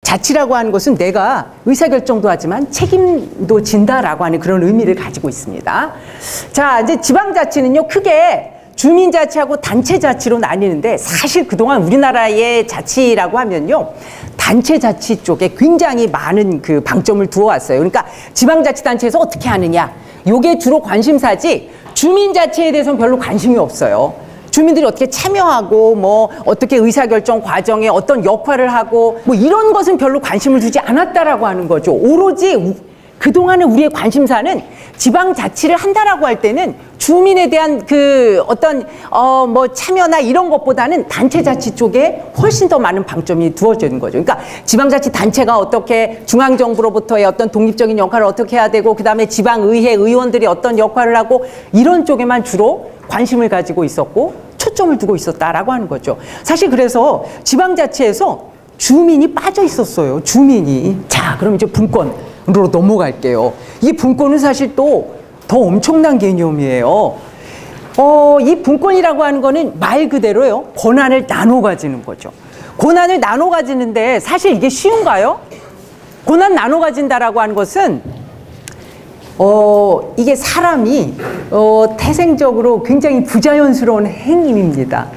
자치라고 하는 것은 내가 의사결정도 하지만 책임도 진다라고 하는 그런 의미를 가지고 있습니다. 자, 이제 지방자치는요, 크게 주민자치하고 단체자치로 나뉘는데, 사실 그동안 우리나라의 자치라고 하면요, 단체자치 쪽에 굉장히 많은 그 방점을 두어왔어요. 그러니까 지방자치단체에서 어떻게 하느냐, 요게 주로 관심사지, 주민자치에 대해서는 별로 관심이 없어요. 주민들이 어떻게 참여하고 뭐 어떻게 의사결정 과정에 어떤 역할을 하고 뭐 이런 것은 별로 관심을 두지 않았다라고 하는 거죠. 오로지 그동안의 우리의 관심사는 지방자치를 한다라고 할 때는 주민에 대한 그 어떤 뭐 참여나 이런 것보다는 단체자치 쪽에 훨씬 더 많은 방점이 두어지는 거죠. 그러니까 지방자치 단체가 어떻게 중앙정부로부터의 어떤 독립적인 역할을 어떻게 해야 되고, 그다음에 지방의회 의원들이 어떤 역할을 하고, 이런 쪽에만 주로 관심을 가지고 있었고 초점을 두고 있었다라고 하는 거죠. 사실 그래서 지방자치에서 주민이 빠져 있었어요. 주민이. 자, 그럼 이제 분권으로 넘어갈게요. 이 분권은 사실 또 더 엄청난 개념이에요. 이 분권이라고 하는 거는 말 그대로요, 권한을 나눠 가지는 거죠. 권한을 나눠 가지는데 사실 이게 쉬운가요? 권한 나눠 가진다라고 하는 것은 이게 사람이 태생적으로 굉장히 부자연스러운 행위입니다.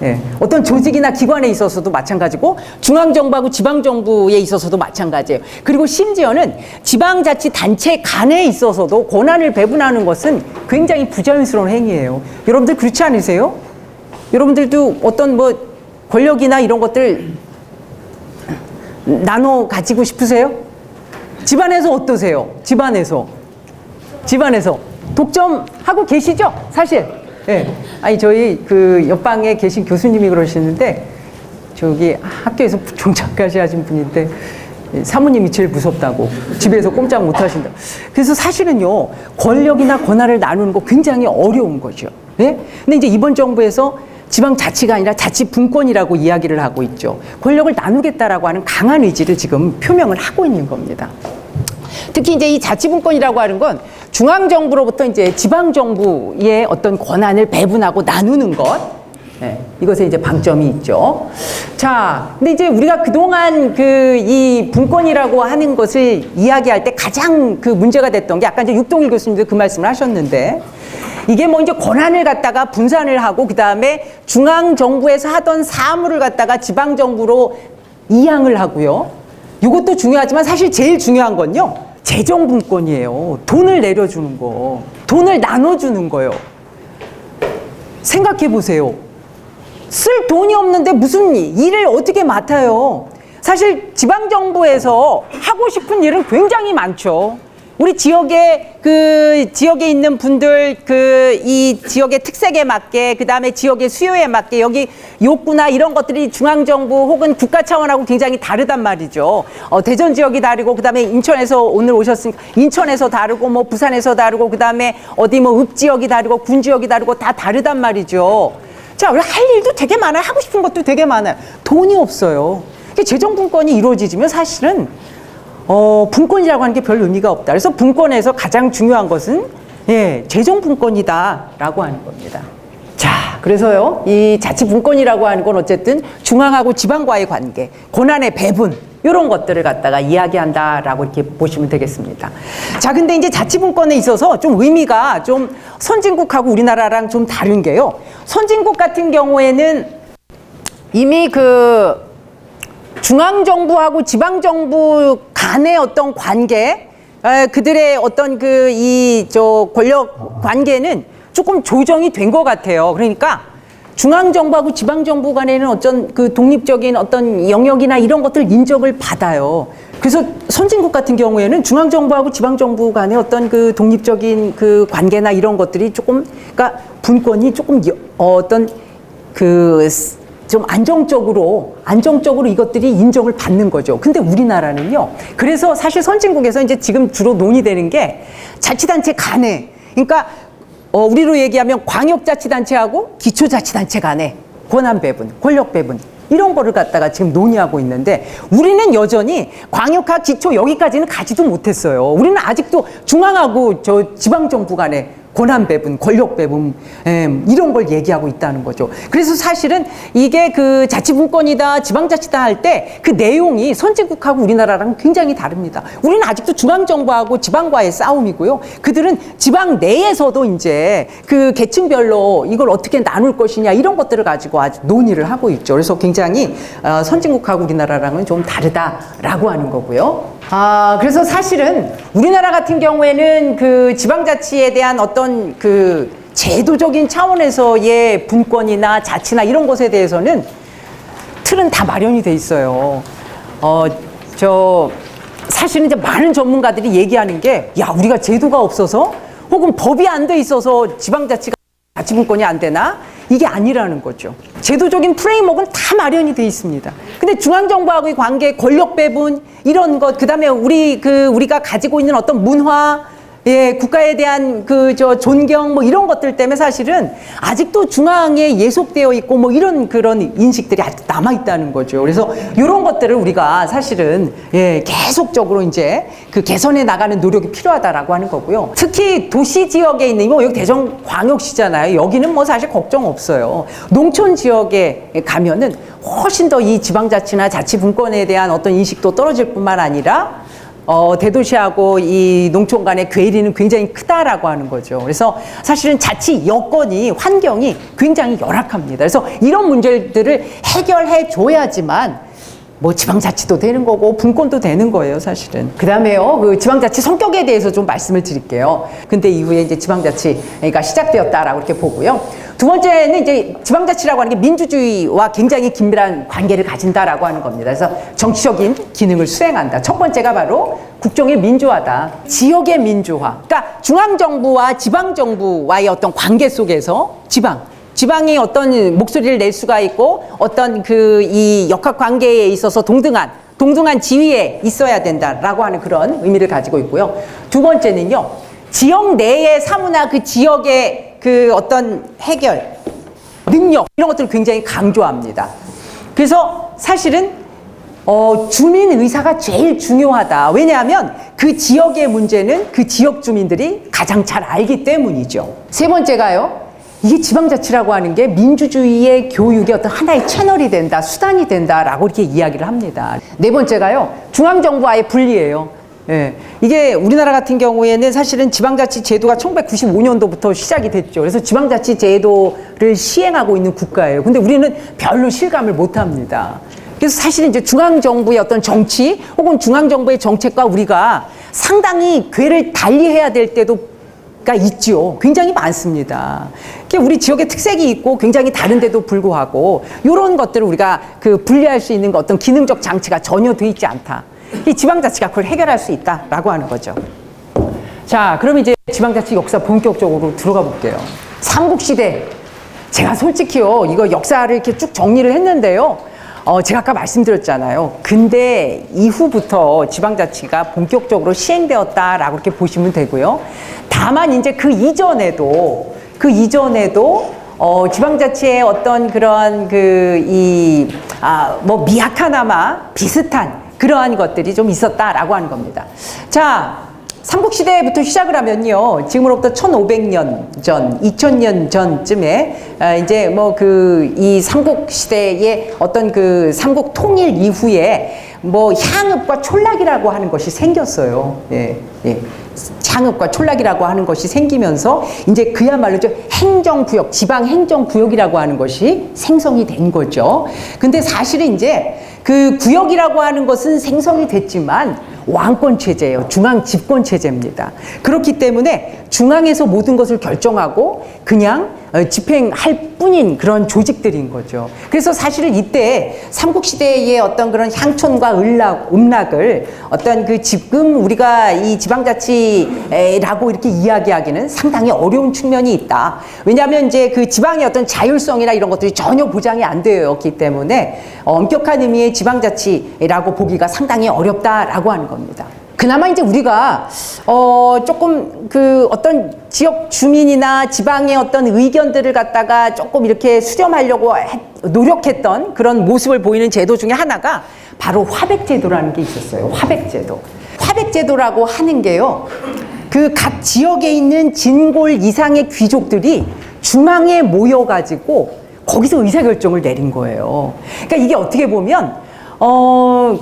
예. 어떤 조직이나 기관에 있어서도 마찬가지고 중앙정부하고 지방정부에 있어서도 마찬가지예요. 그리고 심지어는 지방자치단체 간에 있어서도 권한을 배분하는 것은 굉장히 부자연스러운 행위예요. 여러분들 그렇지 않으세요? 여러분들도 어떤 뭐 권력이나 이런 것들 나눠 가지고 싶으세요? 집안에서 어떠세요? 집안에서 독점하고 계시죠? 사실. 예. 아니, 저희 그 옆방에 계신 교수님이 그러시는데, 저기 학교에서 종착까지 하신 분인데, 사모님이 제일 무섭다고, 집에서 꼼짝 못 하신다. 그래서 사실은요, 권력이나 권한을 나누는 거 굉장히 어려운 거죠. 예? 근데 이제 이번 정부에서 지방자치가 아니라 자치분권이라고 이야기를 하고 있죠. 권력을 나누겠다라고 하는 강한 의지를 지금 표명을 하고 있는 겁니다. 특히 이제 이 자치분권이라고 하는 건 중앙정부로부터 이제 지방정부의 어떤 권한을 배분하고 나누는 것, 네, 이것에 이제 방점이 있죠. 자, 근데 이제 우리가 그동안 이 분권이라고 하는 것을 이야기할 때 가장 그 문제가 됐던 게, 아까 이제 육동일 교수님도 그 말씀을 하셨는데, 이게 뭐 이제 권한을 갖다가 분산을 하고, 그 다음에 중앙정부에서 하던 사무를 갖다가 지방정부로 이양을 하고요. 이것도 중요하지만 사실 제일 중요한 건요, 재정분권이에요. 돈을 내려주는 거, 돈을 나눠주는 거예요. 생각해 보세요. 쓸 돈이 없는데 무슨 일을 어떻게 맡아요? 사실 지방정부에서 하고 싶은 일은 굉장히 많죠. 우리 지역에 지역에 있는 분들 이 지역의 특색에 맞게, 그 다음에 지역의 수요에 맞게 여기 욕구나 이런 것들이 중앙정부 혹은 국가 차원하고 굉장히 다르단 말이죠. 대전 지역이 다르고, 그 다음에 인천에서 오늘 오셨으니까 인천에서 다르고, 뭐 부산에서 다르고, 그 다음에 어디 뭐 읍지역이 다르고 군지역이 다르고 다 다르단 말이죠. 자, 우리 할 일도 되게 많아요. 하고 싶은 것도 되게 많아요. 돈이 없어요. 재정분권이 이루어지면 사실은 분권이라고 하는 게 별 의미가 없다. 그래서 분권에서 가장 중요한 것은 재정분권이다라고 하는 겁니다. 자, 그래서요, 이 자치분권이라고 하는 건 어쨌든 중앙하고 지방과의 관계, 권한의 배분, 이런 것들을 갖다가 이야기한다라고 이렇게 보시면 되겠습니다. 자, 근데 이제 자치분권에 있어서 좀 의미가 좀 선진국하고 우리나라랑 좀 다른 게요. 선진국 같은 경우에는 이미 중앙정부하고 지방정부 간의 어떤 관계, 그들의 어떤 권력 관계는 조금 조정이 된 것 같아요. 그러니까 중앙정부하고 지방정부 간에는 어떤 독립적인 어떤 영역이나 이런 것들 인정을 받아요. 그래서 선진국 같은 경우에는 중앙정부하고 지방정부 간의 어떤 독립적인 관계나 이런 것들이 조금, 그러니까 분권이 조금 좀 안정적으로 이것들이 인정을 받는 거죠. 근데 우리나라는요, 그래서 사실 선진국에서 이제 지금 주로 논의되는 게 자치단체 간에, 그러니까 우리로 얘기하면 광역자치단체하고 기초자치단체 간에 권한 배분, 권력 배분, 이런 거를 갖다가 지금 논의하고 있는데, 우리는 여전히 광역하 기초 여기까지는 가지도 못했어요. 우리는 아직도 중앙하고 지방정부 간에 권한 배분, 권력 배분, 이런 걸 얘기하고 있다는 거죠. 그래서 사실은 이게 그 자치분권이다, 지방자치다 할 때 그 내용이 선진국하고 우리나라랑 굉장히 다릅니다. 우리는 아직도 중앙정부하고 지방과의 싸움이고요. 그들은 지방 내에서도 이제 그 계층별로 이걸 어떻게 나눌 것이냐 이런 것들을 가지고 아주 논의를 하고 있죠. 그래서 굉장히 선진국하고 우리나라랑은 좀 다르다라고 하는 거고요. 그래서 사실은 우리나라 같은 경우에는 그 지방자치에 대한 어떤 그 제도적인 차원에서의 분권이나 자치나 이런 것에 대해서는 틀은 다 마련이 돼 있어요. 사실은 이제 많은 전문가들이 얘기하는 게, 야, 우리가 제도가 없어서 혹은 법이 안 돼 있어서 지방자치가 자치분권이 안 되나? 이게 아니라는 거죠. 제도적인 프레임워크는 다 마련이 돼 있습니다. 근데 중앙정부하고의 관계, 권력 배분, 이런 것, 그 다음에 우리가 가지고 있는 어떤 문화, 국가에 대한 존경, 뭐 이런 것들 때문에 사실은 아직도 중앙에 예속되어 있고 뭐 그런 인식들이 아직 남아있다는 거죠. 그래서 이런 것들을 우리가 사실은 계속적으로 이제 그 개선해 나가는 노력이 필요하다라고 하는 거고요. 특히 도시 지역에 있는, 여기 대전광역시잖아요. 여기는 뭐 사실 걱정 없어요. 농촌 지역에 가면은 훨씬 더 이 지방자치나 자치분권에 대한 어떤 인식도 떨어질 뿐만 아니라 대도시하고 이 농촌 간의 괴리는 굉장히 크다라고 하는 거죠. 그래서 사실은 자치 여건이, 환경이 굉장히 열악합니다. 그래서 이런 문제들을 해결해 줘야지만 뭐 지방자치도 되는 거고 분권도 되는 거예요, 사실은. 그 다음에요, 그 지방자치 성격에 대해서 좀 말씀을 드릴게요. 근데 이후에 이제 지방자치가 시작되었다라고 이렇게 보고요. 두 번째는 이제 지방자치라고 하는 게 민주주의와 굉장히 긴밀한 관계를 가진다라고 하는 겁니다. 그래서 정치적인 기능을 수행한다. 첫 번째가 바로 국정의 민주화다. 지역의 민주화. 그러니까 중앙정부와 지방정부와의 어떤 관계 속에서 지방이 어떤 목소리를 낼 수가 있고 어떤 이 역학 관계에 있어서 동등한 지위에 있어야 된다라고 하는 그런 의미를 가지고 있고요. 두 번째는요, 지역 내의 사무나 그 지역의 그 어떤 해결, 능력, 이런 것들을 굉장히 강조합니다. 그래서 사실은 주민 의사가 제일 중요하다. 왜냐하면 그 지역의 문제는 그 지역 주민들이 가장 잘 알기 때문이죠. 세 번째가요, 이게 지방자치라고 하는 게 민주주의의 교육의 어떤 하나의 채널이 된다, 수단이 된다라고 이렇게 이야기를 합니다. 네 번째가요, 중앙정부와의 분리예요. 이게 우리나라 같은 경우에는 사실은 지방자치 제도가 1995년도부터 시작이 됐죠. 그래서 지방자치 제도를 시행하고 있는 국가예요. 근데 우리는 별로 실감을 못 합니다. 그래서 사실은 이제 중앙정부의 어떤 정치 혹은 중앙정부의 정책과 우리가 상당히 궤를 달리해야 될 때도가 있죠. 굉장히 많습니다. 우리 지역의 특색이 있고 굉장히 다른데도 불구하고 이런 것들을 우리가 분리할 수 있는 어떤 기능적 장치가 전혀 돼 있지 않다. 이 지방자치가 그걸 해결할 수 있다라고 하는 거죠. 자, 그럼 이제 지방자치 역사 본격적으로 들어가 볼게요. 삼국시대. 제가 솔직히요, 이거 역사를 이렇게 쭉 정리를 했는데요. 제가 아까 말씀드렸잖아요. 근데 이후부터 지방자치가 본격적으로 시행되었다라고 이렇게 보시면 되고요. 다만 이제 그 이전에도 지방자치의 어떤 그런 미약하나마 비슷한 그러한 것들이 좀 있었다라고 하는 겁니다. 자, 삼국시대부터 시작을 하면요, 지금으로부터 1500년 전, 2000년 전쯤에 이제 이 삼국시대의 어떤 삼국 통일 이후에 향읍과 촌락이라고 하는 것이 생겼어요. 향읍과 촌락이라고 하는 것이 생기면서 이제 그야말로 행정구역, 지방행정구역이라고 하는 것이 생성이 된 거죠. 근데 사실은 이제 그 구역이라고 하는 것은 생성이 됐지만 왕권 체제예요. 중앙 집권 체제입니다. 그렇기 때문에 중앙에서 모든 것을 결정하고 그냥 집행할 뿐인 그런 조직들인 거죠. 그래서 사실은 이때 삼국시대의 어떤 그런 향촌과 음락을 어떤 지금 우리가 이 지방자치라고 이렇게 이야기하기는 상당히 어려운 측면이 있다. 왜냐하면 이제 그 지방의 어떤 자율성이나 이런 것들이 전혀 보장이 안 되었기 때문에 엄격한 의미의 지방자치라고 보기가 상당히 어렵다라고 하는 겁니다. 그나마 이제 우리가 조금 어떤 지역 주민이나 지방의 어떤 의견들을 갖다가 조금 이렇게 수렴하려고 노력했던 그런 모습을 보이는 제도 중에 하나가 바로 화백제도라는 게 있었어요. 화백제도라고 하는 게요, 그 각 지역에 있는 진골 이상의 귀족들이 중앙에 모여가지고 거기서 의사결정을 내린 거예요. 그러니까 이게 어떻게 보면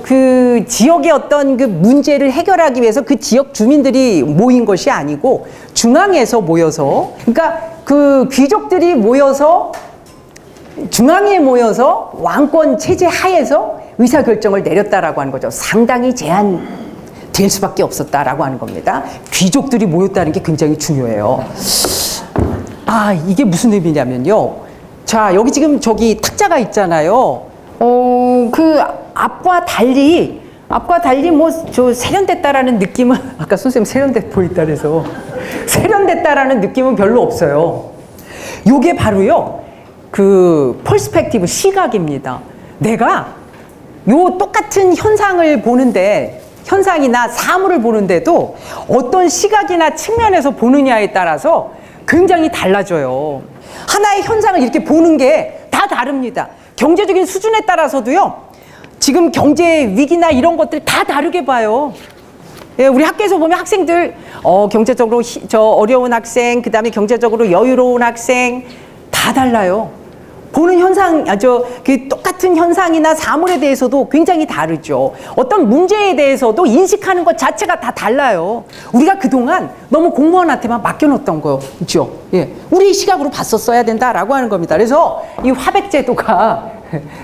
그 지역의 어떤 그 문제를 해결하기 위해서 그 지역 주민들이 모인 것이 아니고 중앙에서 모여서, 그러니까 그 귀족들이 모여서 중앙에 모여서 왕권 체제 하에서 의사결정을 내렸다라고 하는 거죠. 상당히 제한될 수밖에 없었다라고 하는 겁니다. 귀족들이 모였다는 게 굉장히 중요해요. 아, 이게 무슨 의미냐면요. 자, 여기 지금 저기 탁자가 있잖아요. 그 앞과 달리 뭐 저 세련됐다라는 느낌은 아까 선생님 세련돼 보인다 그래서 세련됐다라는 느낌은 별로 없어요. 요게 바로요. 그 퍼스펙티브 시각입니다. 내가 요 똑같은 현상을 보는데 현상이나 사물을 보는데도 어떤 시각이나 측면에서 보느냐에 따라서 굉장히 달라져요. 하나의 현상을 이렇게 보는 게 다 다릅니다. 경제적인 수준에 따라서도요. 지금 경제 위기나 이런 것들 다 다르게 봐요. 예, 우리 학교에서 보면 학생들 경제적으로 어려운 학생, 그다음에 경제적으로 여유로운 학생 다 달라요. 보는 현상, 그 똑같은 현상이나 사물에 대해서도 굉장히 다르죠. 어떤 문제에 대해서도 인식하는 것 자체가 다 달라요. 우리가 그동안 너무 공무원한테만 맡겨놓았던 거죠. 예, 우리 시각으로 봤었어야 된다라고 하는 겁니다. 그래서 이 화백제도가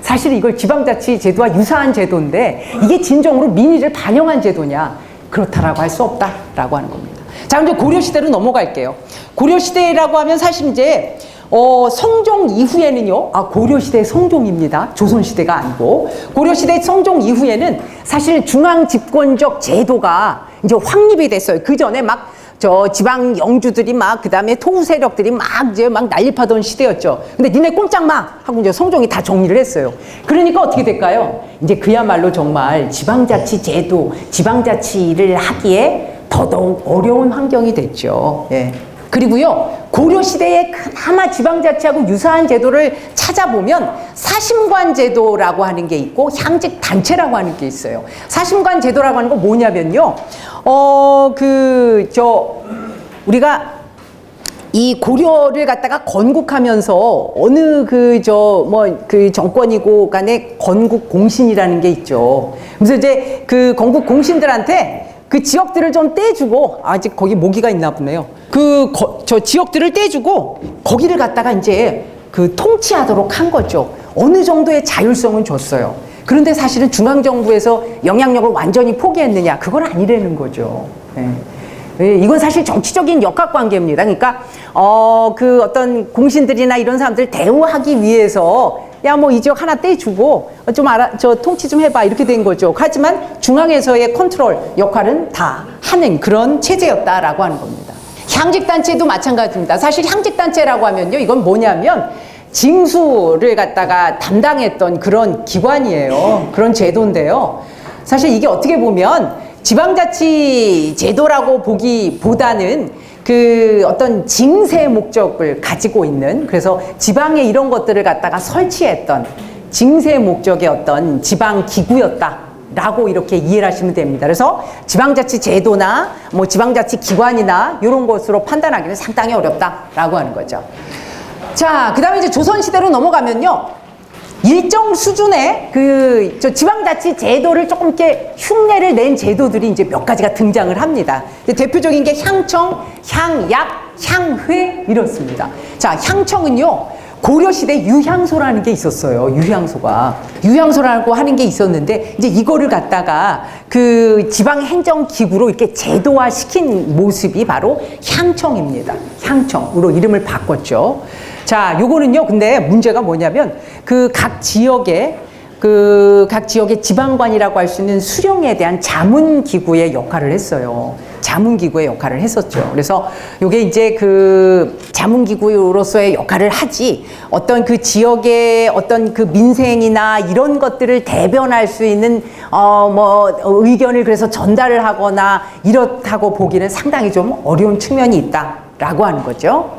사실 이걸 지방자치 제도와 유사한 제도인데 이게 진정으로 민의를 반영한 제도냐? 그렇다라고 할 수 없다라고 하는 겁니다. 자, 이제 고려시대로 넘어갈게요. 고려시대라고 하면 사실 이제 성종 이후에는요, 고려시대 성종입니다. 조선시대가 아니고. 고려시대 성종 이후에는 사실 중앙집권적 제도가 이제 확립이 됐어요. 그 전에 막 지방 영주들이 그 다음에 토우 세력들이 이제 난립하던 시대였죠. 근데 니네 꼼짝 마! 하고 이제 성종이 다 정리를 했어요. 그러니까 어떻게 될까요? 이제 그야말로 정말 지방자치 제도, 지방자치를 하기에 더더욱 어려운 환경이 됐죠. 예. 그리고요, 고려시대에 그나마 지방자치하고 유사한 제도를 찾아보면 사심관 제도라고 하는 게 있고 향직 단체라고 하는 게 있어요. 사심관 제도라고 하는 건 뭐냐면요, 우리가 이 고려를 갖다가 건국하면서 어느 그 정권이고 간에 건국 공신이라는 게 있죠. 그래서 이제 그 건국 공신들한테 그 지역들을 좀 떼주고, 아직 거기 모기가 있나 보네요. 저 지역들을 떼주고 거기를 갖다가 이제 그 통치하도록 한 거죠. 어느 정도의 자율성은 줬어요. 그런데 사실은 중앙정부에서 영향력을 완전히 포기했느냐? 그건 아니라는 거죠. 예. 이건 사실 정치적인 역학관계입니다. 그러니까 그 어떤 공신들이나 이런 사람들 대우하기 위해서 이 지역 하나 떼주고 통치 좀 해봐 이렇게 된 거죠. 하지만 중앙에서의 컨트롤 역할은 다 하는 그런 체제였다라고 하는 겁니다. 향직단체도 마찬가지입니다. 사실 향직단체라고 하면요, 이건 뭐냐면 징수를 갖다가 담당했던 그런 기관이에요. 그런 제도인데요. 사실 이게 어떻게 보면 지방자치 제도라고 보기보다는 그 어떤 징세 목적을 가지고 있는, 그래서 지방에 이런 것들을 갖다가 설치했던 징세 목적의 어떤 지방 기구였다 라고 이렇게 이해를 하시면 됩니다. 그래서 지방자치 제도나 지방자치 기관이나 이런 것으로 판단하기는 상당히 어렵다라고 하는 거죠. 자, 그 다음에 이제 조선시대로 넘어가면요, 일정 수준의 지방자치 제도를 조금 이렇게 흉내를 낸 제도들이 이제 몇 가지가 등장을 합니다. 대표적인 게 향청, 향약, 향회 이렇습니다. 자, 향청은요, 고려시대 유향소라는 게 있었어요. 유향소라고 하는 게 있었는데, 이제 이거를 갖다가 그 지방행정기구로 이렇게 제도화 시킨 모습이 바로 향청입니다. 향청으로 이름을 바꿨죠. 자, 요거는요, 근데 문제가 뭐냐면, 각 지역의 지방관이라고 할 수 있는 수령에 대한 자문기구의 역할을 했어요. 자문기구의 역할을 했었죠. 그래서 요게 이제 그 자문기구로서의 역할을 하지, 어떤 그 지역의 어떤 그 민생이나 이런 것들을 대변할 수 있는, 의견을 그래서 전달을 하거나 이렇다고 보기는 상당히 좀 어려운 측면이 있다라고 하는 거죠.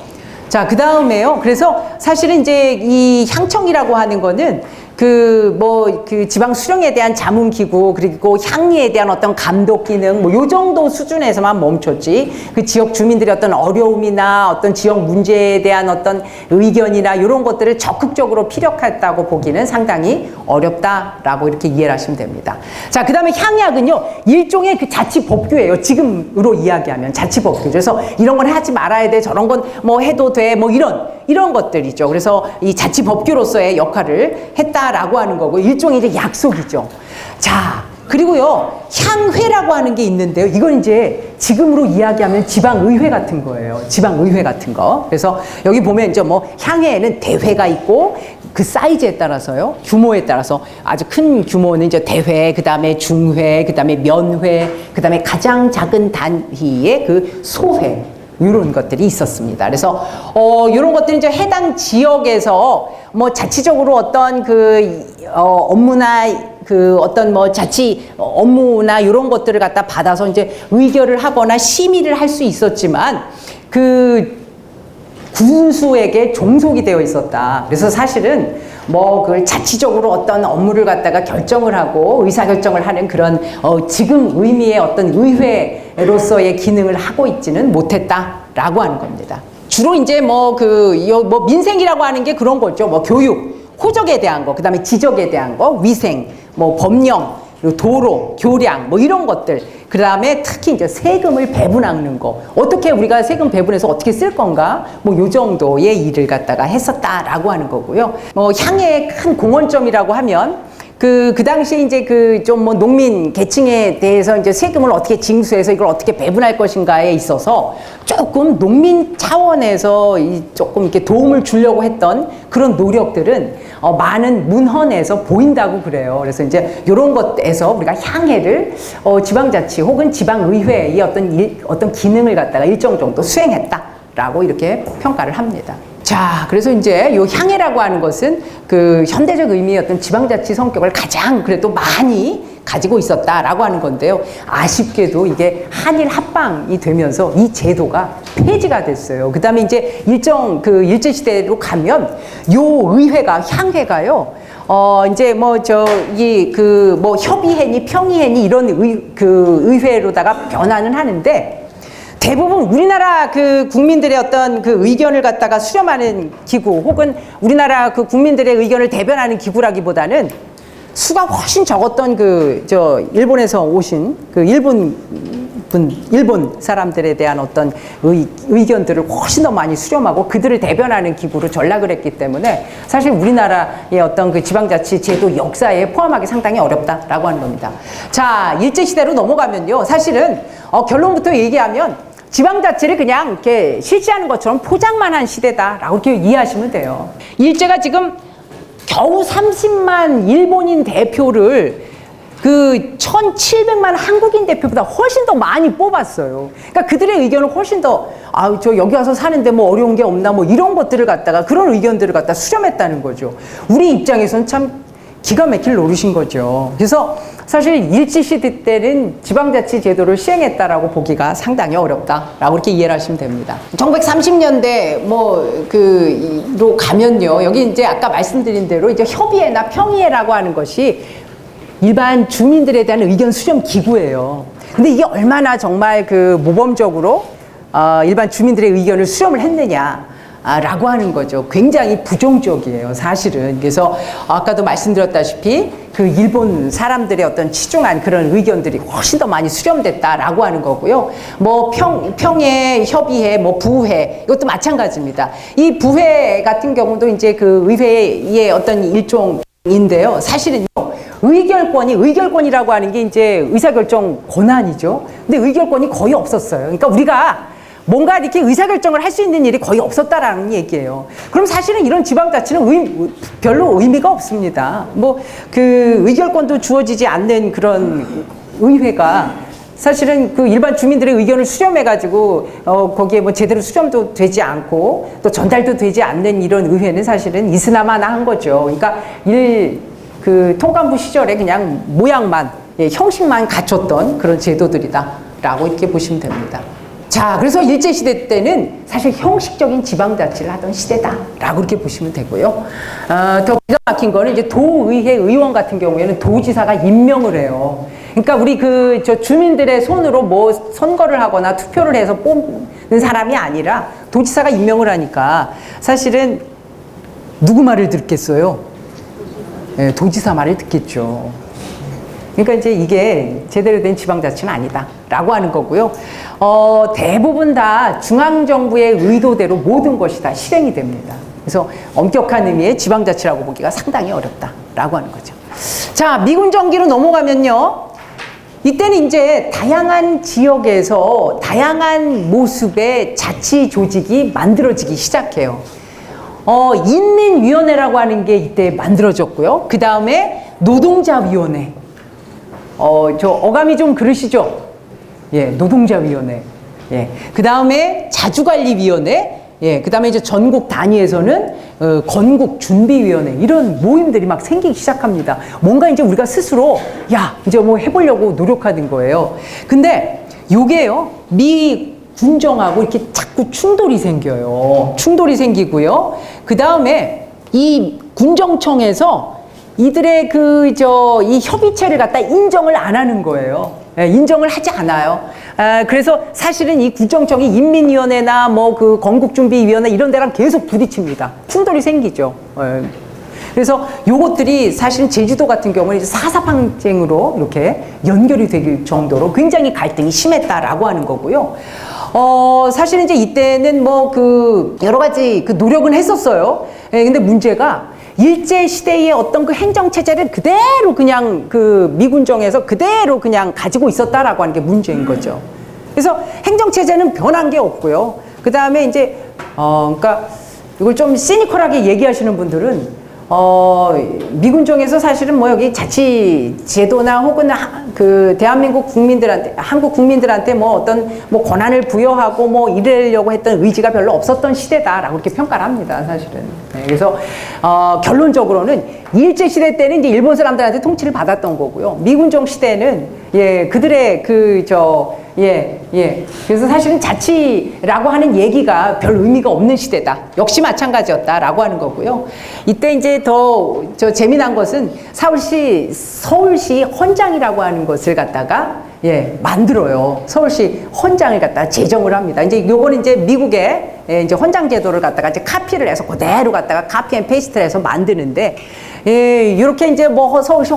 자, 그 다음에요. 그래서 사실은 이제 이 향청이라고 하는 거는 그 지방 수령에 대한 자문기구, 그리고 향리에 대한 어떤 감독 기능, 뭐 요 정도 수준에서만 멈췄지, 그 지역 주민들의 어떤 어려움이나 어떤 지역 문제에 대한 어떤 의견이나 이런 것들을 적극적으로 피력했다고 보기는 상당히 어렵다라고 이렇게 이해를 하시면 됩니다. 자, 그 다음에 향약은요, 일종의 그 자치법규예요. 지금으로 이야기하면 자치법규죠. 그래서 이런 건 하지 말아야 돼, 저런 건 뭐 해도 돼, 뭐 이런 것들이죠. 그래서 이 자치법규로서의 역할을 했다라고 하는 거고, 일종의 이제 약속이죠. 자, 그리고요, 향회라고 하는 게 있는데요. 이건 이제 지금으로 이야기하면 지방의회 같은 거예요. 지방의회 같은 거. 그래서 여기 보면 이제 뭐 향회에는 대회가 있고, 그 사이즈에 따라서요, 규모에 따라서 아주 큰 규모는 이제 대회, 그 다음에 중회, 그 다음에 면회, 그 다음에 가장 작은 단위의 그 소회, 이런 것들이 있었습니다. 그래서 이런 것들이 이제 해당 지역에서 뭐 자치적으로 어떤 업무나 그 어떤 뭐 자치 업무나 이런 것들을 갖다 받아서 이제 의결을 하거나 심의를 할 수 있었지만 그 군수에게 종속이 되어 있었다. 그래서 사실은 뭐 그걸 자치적으로 어떤 업무를 갖다가 결정을 하고 의사결정을 하는 그런 지금 의미의 어떤 의회로서의 기능을 하고 있지는 못했다라고 하는 겁니다. 주로 이제 뭐 민생이라고 하는 게 그런 거죠. 뭐 교육, 호적에 대한 거, 그다음에 지적에 대한 거, 위생, 뭐 법령, 그리고 도로, 교량, 뭐 이런 것들. 그 다음에 특히 이제 세금을 배분하는 거. 어떻게 우리가 세금 배분해서 어떻게 쓸 건가? 뭐 요 정도의 일을 갖다가 했었다라고 하는 거고요. 뭐 향의 큰 공헌점이라고 하면 그 당시에 이제 좀 뭐 농민 계층에 대해서 이제 세금을 어떻게 징수해서 이걸 어떻게 배분할 것인가에 있어서 조금 농민 차원에서 조금 이렇게 도움을 주려고 했던 그런 노력들은 많은 문헌에서 보인다고 그래요. 그래서 이제 이런 것에서 우리가 향해를 지방자치 혹은 지방의회의 어떤 기능을 갖다가 일정 정도 수행했다라고 이렇게 평가를 합니다. 자, 그래서 이제 요 향해라고 하는 것은 그 현대적 의미의 어떤 지방자치 성격을 가장 그래도 많이 가지고 있었다라고 하는 건데요. 아쉽게도 이게 한일 합방이 되면서 이 제도가 폐지가 됐어요. 그 다음에 이제 일제시대로 가면 요 의회가, 향회가요, 이제 협의회니 평의회니 이런 의회로다가 변화는 하는데, 대부분 우리나라 그 국민들의 어떤 그 의견을 갖다가 수렴하는 기구, 혹은 우리나라 그 국민들의 의견을 대변하는 기구라기보다는 수가 훨씬 적었던 일본에서 오신 그 일본 사람들에 대한 어떤 의견들을 훨씬 더 많이 수렴하고 그들을 대변하는 기구로 전락을 했기 때문에 사실 우리나라의 어떤 그 지방자치 제도 역사에 포함하기 상당히 어렵다라고 하는 겁니다. 자, 일제시대로 넘어가면요. 사실은 결론부터 얘기하면 지방자치를 그냥 이렇게 실시하는 것처럼 포장만 한 시대다라고 이렇게 이해하시면 돼요. 일제가 지금 겨우 30만 일본인 대표를 그 1,700만 한국인 대표보다 훨씬 더 많이 뽑았어요. 그러니까 그들의 의견을 훨씬 더, 저 여기 와서 사는데 뭐 어려운 게 없나, 뭐 이런 것들을 갖다가, 그런 의견들을 갖다 수렴했다는 거죠. 우리 입장에서는 참 기가 막힐 노릇인 거죠. 그래서 사실 일제시대 때는 지방자치 제도를 시행했다라고 보기가 상당히 어렵다라고 이렇게 이해를 하시면 됩니다. 1930년대 로 가면요. 여기 이제 아까 말씀드린 대로 이제 협의회나 평의회라고 하는 것이 일반 주민들에 대한 의견 수렴 기구예요. 근데 이게 얼마나 정말 모범적으로 일반 주민들의 의견을 수렴을 했느냐라고 하는 거죠. 굉장히 부정적이에요, 사실은. 그래서 아까도 말씀드렸다시피 그 일본 사람들의 어떤 치중한 그런 의견들이 훨씬 더 많이 수렴됐다라고 하는 거고요. 뭐 평회, 협의회, 뭐 부회, 이것도 마찬가지입니다. 이 부회 같은 경우도 이제 그 의회의 어떤 일종인데요. 사실은요, 의결권이라고 하는 게 이제 의사결정 권한이죠. 근데 의결권이 거의 없었어요. 그러니까 우리가 뭔가 이렇게 의사결정을 할 수 있는 일이 거의 없었다라는 얘기예요. 그럼 사실은 이런 지방자치는 별로 의미가 없습니다. 의결권도 주어지지 않는 그런 의회가 사실은 그 일반 주민들의 의견을 수렴해가지고 거기에 뭐 제대로 수렴도 되지 않고 또 전달도 되지 않는 이런 의회는 사실은 있으나마나 한 거죠. 그러니까 통감부 시절에 그냥 모양만, 형식만 갖췄던 그런 제도들이다라고 이렇게 보시면 됩니다. 자, 그래서 일제시대 때는 사실 형식적인 지방자치를 하던 시대다라고 그렇게 보시면 되고요. 더 기가 막힌 거는 이제 도의회 의원 같은 경우에는 도지사가 임명을 해요. 그러니까 우리 저 주민들의 손으로 뭐 선거를 하거나 투표를 해서 뽑는 사람이 아니라 도지사가 임명을 하니까 사실은 누구 말을 듣겠어요? 네, 도지사 말을 듣겠죠. 그러니까 이제 이게 제대로 된 지방자치는 아니다라고 하는 거고요. 대부분 다 중앙정부의 의도대로 모든 것이 다 실행이 됩니다. 그래서 엄격한 의미의 지방자치라고 보기가 상당히 어렵다라고 하는 거죠. 자, 미군 정기로 넘어가면요. 이때는 이제 다양한 지역에서 다양한 모습의 자치 조직이 만들어지기 시작해요. 인민위원회라고 하는 게 이때 만들어졌고요. 그 다음에 노동자위원회. 저 어감이 좀 그러시죠? 예, 노동자위원회. 예, 그 다음에 자주관리위원회. 예, 그 다음에 이제 전국 단위에서는 건국준비위원회. 이런 모임들이 막 생기기 시작합니다. 뭔가 이제 우리가 스스로, 야, 이제 뭐 해보려고 노력하는 거예요. 근데 요게요, 미 군정하고 이렇게 자꾸 충돌이 생겨요. 충돌이 생기고요. 그 다음에 이 군정청에서 이들의 이 협의체를 갖다 인정을 안 하는 거예요. 예, 인정을 하지 않아요. 그래서 사실은 이 군정청이 인민위원회나 뭐 그 건국준비위원회 이런 데랑 계속 부딪힙니다. 충돌이 생기죠. 예. 그래서 요것들이 사실은 제주도 같은 경우는 사사방쟁으로 이렇게 연결이 되길 정도로 굉장히 갈등이 심했다라고 하는 거고요. 사실은 이제 이때는 뭐 여러 가지 노력은 했었어요. 예, 근데 문제가 일제시대의 어떤 그 행정체제를 그대로 그냥 미군정에서 그대로 그냥 가지고 있었다라고 하는 게 문제인 거죠. 그래서 행정체제는 변한 게 없고요. 그 다음에 이제, 그러니까 이걸 좀 시니컬하게 얘기하시는 분들은 미군정에서 사실은 뭐 여기 자치제도나 혹은 대한민국 국민들한테, 한국 국민들한테 뭐 어떤 뭐 권한을 부여하고 뭐 이러려고 했던 의지가 별로 없었던 시대다라고 이렇게 평가를 합니다, 사실은. 네, 그래서, 결론적으로는 일제시대 때는 이제 일본 사람들한테 통치를 받았던 거고요. 미군정 시대는, 예, 그들의 그래서 사실은 자치라고 하는 얘기가 별 의미가 없는 시대다. 역시 마찬가지였다라고 하는 거고요. 이때 이제 더 재미난 것은 서울시 헌장이라고 하는 것을 갖다가 만들어요. 서울시 헌장을 갖다가 제정을 합니다. 이제 요거는 이제 미국의 이제 헌장 제도를 갖다가 이제 카피를 해서 그대로 갖다가 카피 앤 페이스트를 해서 만드는데, 이렇게 이제 뭐 서울시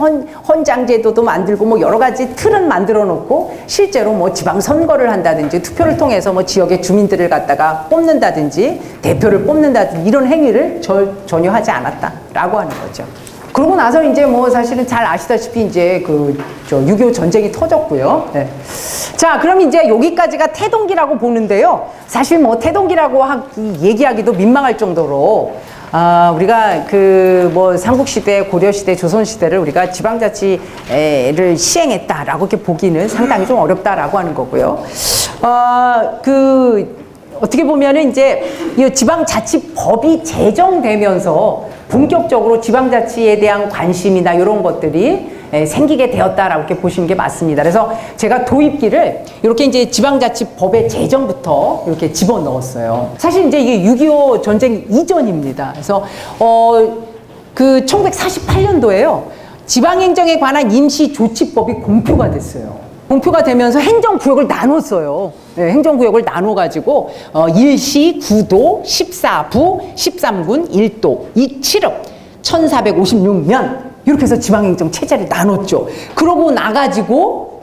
헌장 제도도 만들고 뭐 여러 가지 틀은 만들어 놓고 실제로 뭐 지방 선거를 한다든지 투표를 통해서 뭐 지역의 주민들을 갖다가 뽑는다든지 대표를 뽑는다든지 이런 행위를 전혀 하지 않았다라고 하는 거죠. 그러고 나서 이제 뭐 사실은 잘 아시다시피 이제 6.25 전쟁이 터졌고요. 네. 자, 그럼 이제 여기까지가 태동기라고 보는데요. 사실 뭐 태동기라고 얘기하기도 민망할 정도로 우리가 뭐 삼국시대, 고려시대, 조선시대를 우리가 지방자치를 시행했다라고 이렇게 보기는 상당히 좀 어렵다라고 하는 거고요. 어떻게 보면은 이제 이 지방자치법이 제정되면서 본격적으로 지방자치에 대한 관심이나 이런 것들이 생기게 되었다라고 이렇게 보시는 게 맞습니다. 그래서 제가 도입기를 이렇게 이제 지방자치법의 제정부터 이렇게 집어 넣었어요. 사실 이제 이게 6.25 전쟁 이전입니다. 그래서 1948년도에요. 지방행정에 관한 임시조치법이 공표가 됐어요. 공표가 되면서 행정구역을 나눴어요. 네, 행정구역을 나눠가지고 1시, 9도, 14부, 13군, 1도, 7읍, 1456면 이렇게 해서 지방행정 체제를 나눴죠. 그러고 나가지고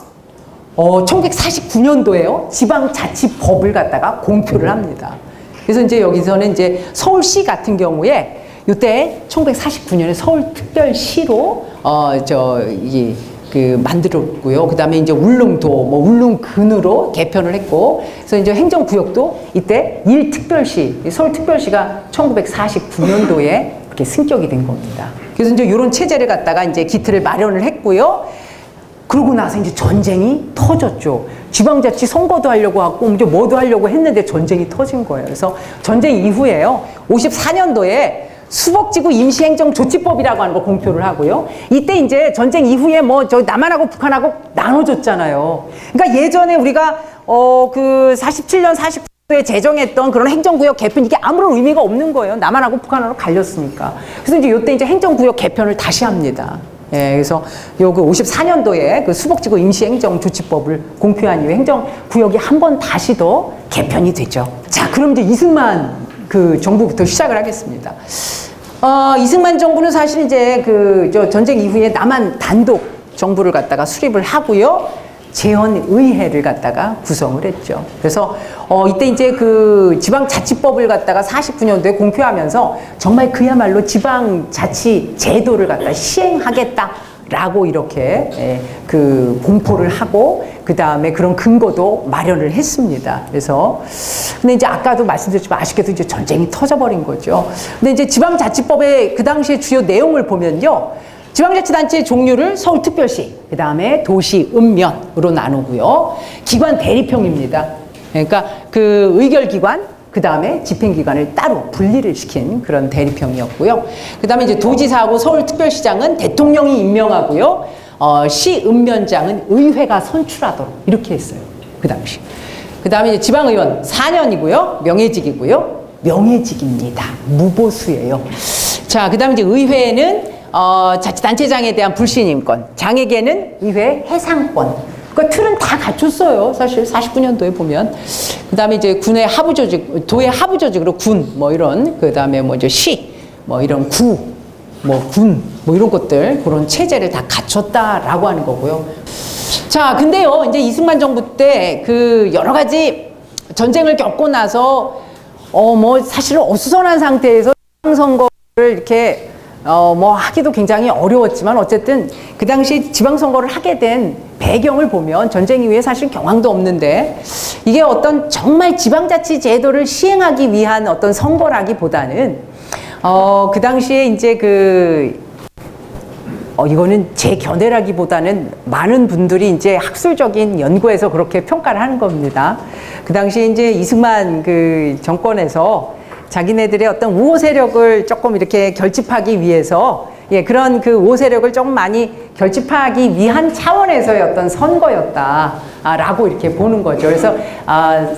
1949년도에요. 지방자치법을 갖다가 공표를 합니다. 그래서 이제 여기서는 이제 서울시 같은 경우에 이때 1949년에 서울특별시로 만들었고요. 그 다음에 이제 울릉도, 울릉군으로 개편을 했고, 그래서 이제 행정구역도 이때 1특별시, 서울특별시가 1949년도에 이렇게 승격이 된 겁니다. 그래서 이제 이런 체제를 갖다가 이제 기틀을 마련을 했고요. 그러고 나서 이제 전쟁이 터졌죠. 지방자치 선거도 하려고 하고, 이제 뭐도 하려고 했는데 전쟁이 터진 거예요. 그래서 전쟁 이후에요. 54년도에 수복지구 임시행정조치법이라고 하는 걸 공표를 하고요. 이때 이제 전쟁 이후에 남한하고 북한하고 나눠졌잖아요. 그러니까 예전에 우리가 그 47년, 49년도에 제정했던 그런 행정구역 개편 이게 아무런 의미가 없는 거예요. 남한하고 북한하고 갈렸으니까. 그래서 이제 요때 이제 행정구역 개편을 다시 합니다. 예, 그래서 요 그 54년도에 그 수복지구 임시행정조치법을 공표한 이후에 행정구역이 한 번 다시 더 개편이 되죠. 자, 그럼 이제 이승만 그 정부부터 시작을 하겠습니다. 이승만 정부는 사실 이제 저 전쟁 이후에 남한 단독 정부를 갖다가 수립을 하고요. 재헌의회를 갖다가 구성을 했죠. 그래서 이때 이제 그 지방자치법을 갖다가 49년도에 공표하면서 정말 그야말로 지방자치 제도를 갖다가 시행하겠다라고 이렇게 그 공포를 하고 그 다음에 그런 근거도 마련을 했습니다. 그래서 근데 이제 아까도 말씀드렸지만 아쉽게도 이제 전쟁이 터져버린 거죠. 근데 이제 지방자치법의 그 당시의 주요 내용을 보면요. 지방자치단체의 종류를 서울특별시, 그 다음에 도시, 읍면으로 나누고요. 기관 대립형입니다. 그러니까 그 의결기관, 그 다음에 집행기관을 따로 분리를 시킨 그런 대립형이었고요. 그 다음에 이제 도지사하고 서울특별시장은 대통령이 임명하고요. 시, 읍면장은 의회가 선출하도록 이렇게 했어요. 그 당시. 그 다음에 이제 지방의원 4년이고요. 명예직이고요. 명예직입니다. 무보수예요. 자, 그 다음에 이제 의회에는 자치단체장에 대한 불신임권, 장에게는 의회 해상권. 그러니까 틀은 다 갖췄어요. 사실 49년도에 보면. 그 다음에 이제 군의 하부조직, 도의 하부조직으로 군, 뭐 이런, 그 다음에 뭐 이제 시, 뭐 이런 구, 뭐 군, 뭐 이런 것들, 그런 체제를 다 갖췄다라고 하는 거고요. 자, 근데요, 이제 이승만 정부 때 그 여러 가지 전쟁을 겪고 나서, 뭐 사실은 어수선한 상태에서 지방선거를 이렇게 뭐 하기도 굉장히 어려웠지만 어쨌든 그 당시 지방선거를 하게 된 배경을 보면 전쟁 이후에 사실 경황도 없는데 이게 어떤 정말 지방자치 제도를 시행하기 위한 어떤 선거라기보다는 그 당시에 이제 이거는 제 견해라기보다는 많은 분들이 이제 학술적인 연구에서 그렇게 평가를 하는 겁니다. 그 당시에 이제 이승만 그 정권에서 자기네들의 어떤 우호 세력을 조금 이렇게 결집하기 위해서 그런 그 우호 세력을 조금 많이 결집하기 위한 차원에서의 어떤 선거였다라고 이렇게 보는 거죠. 그래서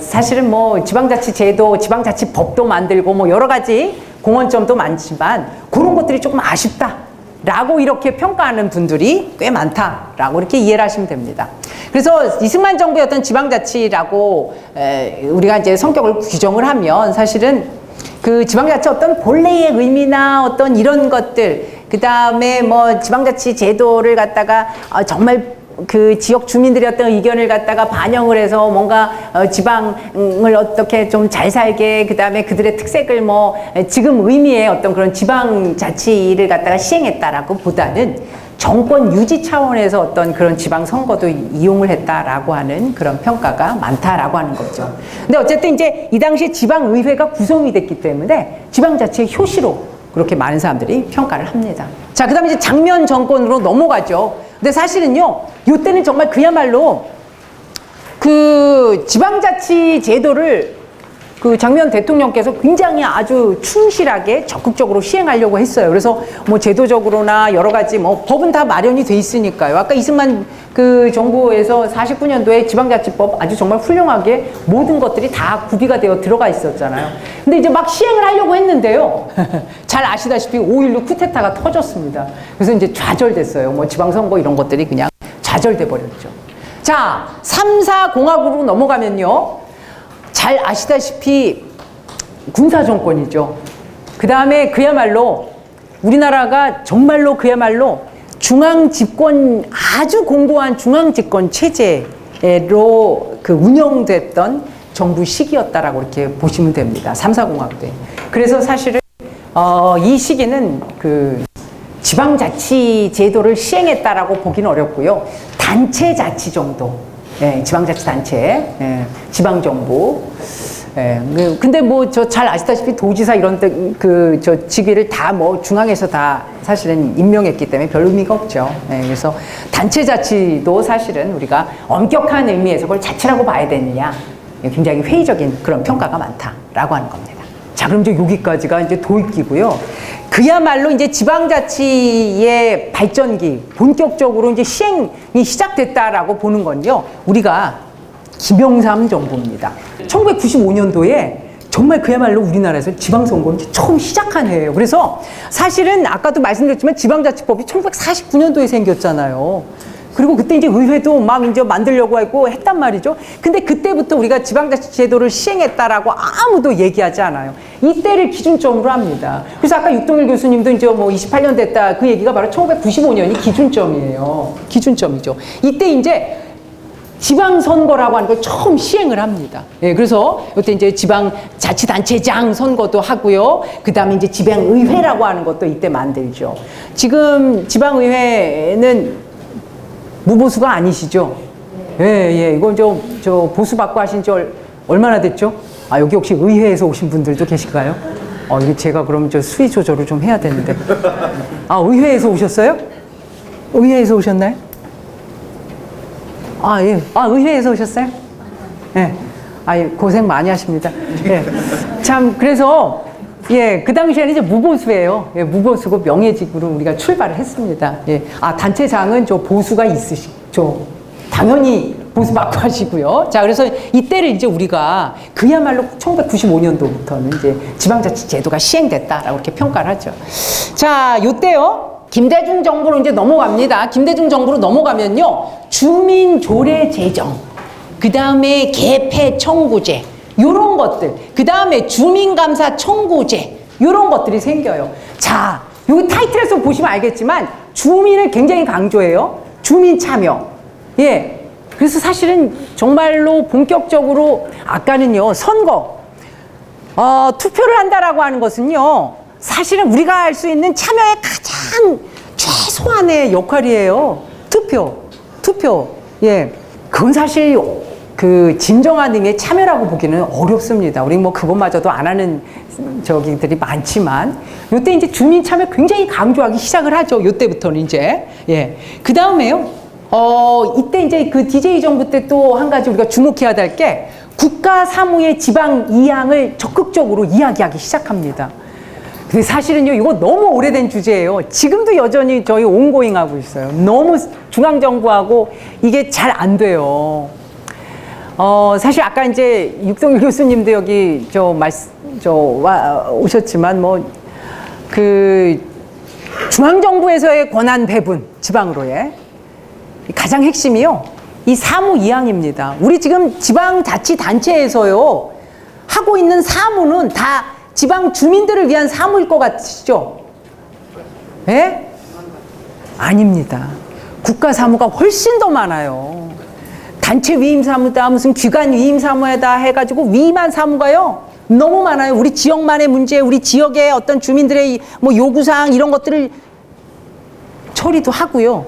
사실은 뭐 지방자치 제도, 지방자치 법도 만들고 뭐 여러 가지 공헌점도 많지만 그런 것들이 조금 아쉽다라고 이렇게 평가하는 분들이 꽤 많다라고 이렇게 이해를 하시면 됩니다. 그래서 이승만 정부의 어떤 지방자치라고 우리가 이제 성격을 규정을 하면 사실은 그 지방자치 어떤 본래의 의미나 어떤 이런 것들, 그 다음에 뭐 지방자치 제도를 갖다가 정말 그 지역 주민들의 어떤 의견을 갖다가 반영을 해서 뭔가 지방을 어떻게 좀 잘 살게, 그 다음에 그들의 특색을 뭐 지금 의미의 어떤 그런 지방자치를 갖다가 시행했다라고 보다는 정권 유지 차원에서 어떤 그런 지방선거도 이용을 했다라고 하는 그런 평가가 많다라고 하는 거죠. 근데 어쨌든 이제 이 당시에 지방의회가 구성이 됐기 때문에 지방자치의 효시로 그렇게 많은 사람들이 평가를 합니다. 자, 그 다음에 이제 장면 정권으로 넘어가죠. 근데 사실은요, 이때는 정말 그야말로 그 지방자치 제도를 그 장면 대통령께서 굉장히 아주 충실하게 적극적으로 시행하려고 했어요. 그래서 뭐 제도적으로나 여러 가지 뭐 법은 다 마련이 돼 있으니까요. 아까 이승만 그 정부에서 49년도에 지방자치법 아주 정말 훌륭하게 모든 것들이 다 구비가 되어 들어가 있었잖아요. 근데 이제 막 시행을 하려고 했는데요. 잘 아시다시피 5.16 쿠데타가 터졌습니다. 그래서 이제 좌절됐어요. 뭐 지방선거 이런 것들이 그냥 좌절돼 버렸죠. 자, 3.4공화국으로 넘어가면요. 잘 아시다시피 군사정권이죠. 그 다음에 그야말로 우리나라가 정말로 그야말로 중앙집권, 아주 공고한 중앙집권 체제로 그 운영됐던 정부 시기였다라고 이렇게 보시면 됩니다. 3.4공화국 때. 그래서 사실은 이 시기는 그 지방자치 제도를 시행했다라고 보기는 어렵고요. 단체자치 정도. 지방자치단체, 지방정부. 근데 뭐 저 잘 아시다시피 도지사 이런 데 저 직위를 다 뭐 중앙에서 다 사실은 임명했기 때문에 별 의미가 없죠. 그래서 단체자치도 사실은 우리가 엄격한 의미에서 그걸 자치라고 봐야 되느냐, 굉장히 회의적인 그런 평가가 많다라고 하는 겁니다. 자, 그럼 이제 여기까지가 이제 도입기고요. 그야말로 이제 지방자치의 발전기, 본격적으로 이제 시행이 시작됐다라고 보는 건요. 우리가 김영삼 정부입니다. 1995년도에 정말 그야말로 우리나라에서 지방선거를 처음 시작한 해예요. 그래서 사실은 아까도 말씀드렸지만 지방자치법이 1949년도에 생겼잖아요. 그리고 그때 이제 의회도 막 이제 만들려고 하고 했단 말이죠. 근데 그때부터 우리가 지방자치 제도를 시행했다라고 아무도 얘기하지 않아요. 이때를 기준점으로 합니다. 그래서 아까 육동일 교수님도 이제 뭐 28년 됐다 그 얘기가 바로 1995년이 기준점이에요. 기준점이죠. 이때 이제 지방선거라고 하는 걸 처음 시행을 합니다. 예, 그래서 이때 이제 지방자치단체장 선거도 하고요. 그 다음에 이제 지방의회라고 하는 것도 이때 만들죠. 지금 지방의회는 무보수가 아니시죠? 예, 예. 이건 저 보수 받고 하신 지 얼마나 됐죠? 아, 여기 혹시 의회에서 오신 분들도 계실까요? 이게 제가 그럼 저 수위 조절을 좀 해야 되는데. 아, 의회에서 오셨어요? 의회에서 오셨나요? 아, 예. 아, 의회에서 오셨어요? 예. 아, 예. 고생 많이 하십니다. 예. 참, 그래서, 예. 그 당시에는 이제 무보수예요. 예. 무보수고 명예직으로 우리가 출발을 했습니다. 예. 아, 단체장은 저 보수가 있으시죠. 당연히 보수 받고 하시고요. 자, 그래서 이때를 이제 우리가 그야말로 1995년도부터는 이제 지방자치 제도가 시행됐다라고 이렇게 평가를 하죠. 자, 요때요. 김대중 정부로 이제 넘어갑니다. 김대중 정부로 넘어가면요. 주민조례 제정, 그 다음에 개폐 청구제, 요런 것들, 그 다음에 주민감사 청구제, 요런 것들이 생겨요. 자, 여기 타이틀에서 보시면 알겠지만 주민을 굉장히 강조해요. 주민 참여. 예. 그래서 사실은 정말로 본격적으로 아까는요, 선거, 투표를 한다라고 하는 것은요, 사실은 우리가 할 수 있는 참여의 가장 최소한의 역할이에요. 투표. 예. 그건 사실 그 진정한 의미의 참여라고 보기는 어렵습니다. 우리 뭐 그것마저도 안 하는 저기들이 많지만, 요때 이제 주민 참여 굉장히 강조하기 시작을 하죠. 요때부터는 이제. 예. 그 다음에요. 이때 이제 그 DJ 정부 때 또 한 가지 우리가 주목해야 될 게 국가 사무의 지방 이양을 적극적으로 이야기하기 시작합니다. 근데 사실은요, 이거 너무 오래된 주제예요. 지금도 여전히 저희 온고잉 하고 있어요. 너무 중앙정부하고 이게 잘 안 돼요. 사실 아까 이제 육동일 교수님도 여기 오셨지만 중앙정부에서의 권한 배분, 지방으로의 가장 핵심이요. 이 사무 이양입니다. 우리 지금 지방자치단체에서요, 하고 있는 사무는 다 지방 주민들을 위한 사무일 것 같으시죠? 예? 아닙니다. 국가 사무가 훨씬 더 많아요. 단체 위임 사무다, 무슨 기관 위임 사무에다 해가지고 위임한 사무가요, 너무 많아요. 우리 지역만의 문제, 우리 지역의 어떤 주민들의 뭐 요구사항 이런 것들을 처리도 하고요.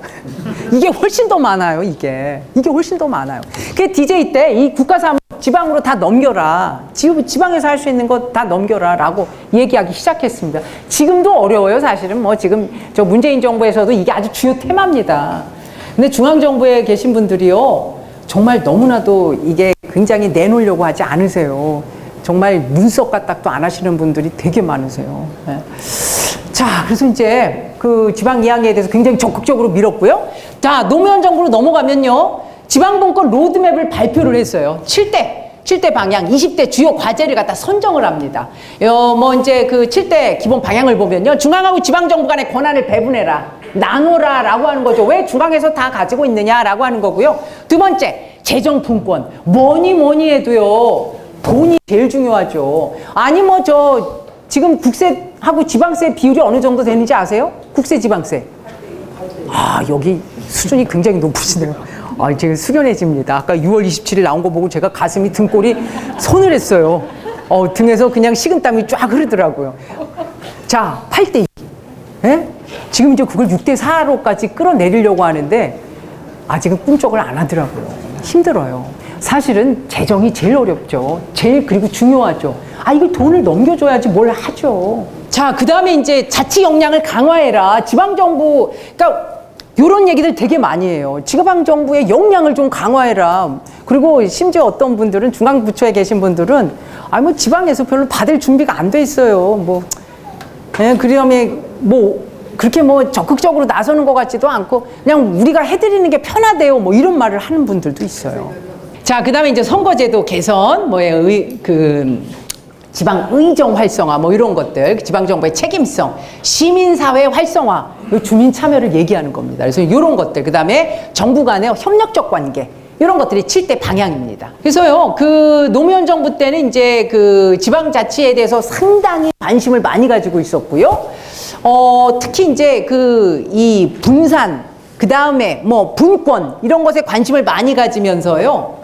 이게 훨씬 더 많아요, 이게 훨씬 더 많아요. 그 DJ 때 이 국가사무 지방으로 다 넘겨라. 지방에서 할 수 있는 거 다 넘겨라. 라고 얘기하기 시작했습니다. 지금도 어려워요, 사실은. 뭐 지금 저 문재인 정부에서도 이게 아주 주요 테마입니다. 근데 중앙정부에 계신 분들이요, 정말 너무나도 이게 굉장히 내놓으려고 하지 않으세요. 정말 눈썹 까딱도 안 하시는 분들이 되게 많으세요. 네. 자, 그래서 이제 그 지방 이양에 대해서 굉장히 적극적으로 밀었고요. 자, 노무현 정부로 넘어가면요, 지방분권 로드맵을 발표를 했어요. 7대 방향, 20대 주요 과제를 갖다 선정을 합니다. 이제 그 7대 기본 방향을 보면요, 중앙하고 지방정부 간의 권한을 배분해라, 나눠라 라고 하는 거죠. 왜 중앙에서 다 가지고 있느냐라고 하는 거고요. 두 번째, 재정분권. 뭐니 해도요, 돈이 제일 중요하죠. 아니 지금 국세하고 지방세 비율이 어느 정도 되는지 아세요? 국세 지방세. 아, 여기 수준이 굉장히 높으시네요. 아, 제가 숙연해집니다. 아까 6월 27일 나온 거 보고 제가 가슴이 등골이 서늘했어요. 등에서 그냥 식은땀이 쫙 흐르더라고요. 자, 8대2. 예? 지금 이제 그걸 6대4로까지 끌어내리려고 하는데 아직은 꿈쩍을 안 하더라고요. 힘들어요. 사실은 재정이 제일 어렵죠. 그리고 중요하죠. 이걸 돈을 넘겨줘야지 뭘 하죠. 자, 그 다음에 이제 자치 역량을 강화해라. 지방정부, 그러니까 요런 얘기들 되게 많이 해요. 지방정부의 역량을 좀 강화해라. 그리고 심지어 어떤 분들은, 중앙부처에 계신 분들은, 지방에서 별로 받을 준비가 안 돼 있어요. 그다음에 그렇게 적극적으로 나서는 것 같지도 않고, 그냥 우리가 해드리는 게 편하대요. 이런 말을 하는 분들도 있어요. 자, 그다음에 이제 선거제도 개선, 지방의정 활성화, 뭐 이런 것들, 지방정부의 책임성, 시민사회 활성화, 주민 참여를 얘기하는 겁니다. 그래서 이런 것들, 그다음에 정부 간의 협력적 관계, 이런 것들이 7대 방향입니다. 그래서요, 그 노무현 정부 때는 이제 그 지방자치에 대해서 상당히 관심을 많이 가지고 있었고요. 특히 이제 이 분산, 그 다음에 뭐 분권, 이런 것에 관심을 많이 가지면서요.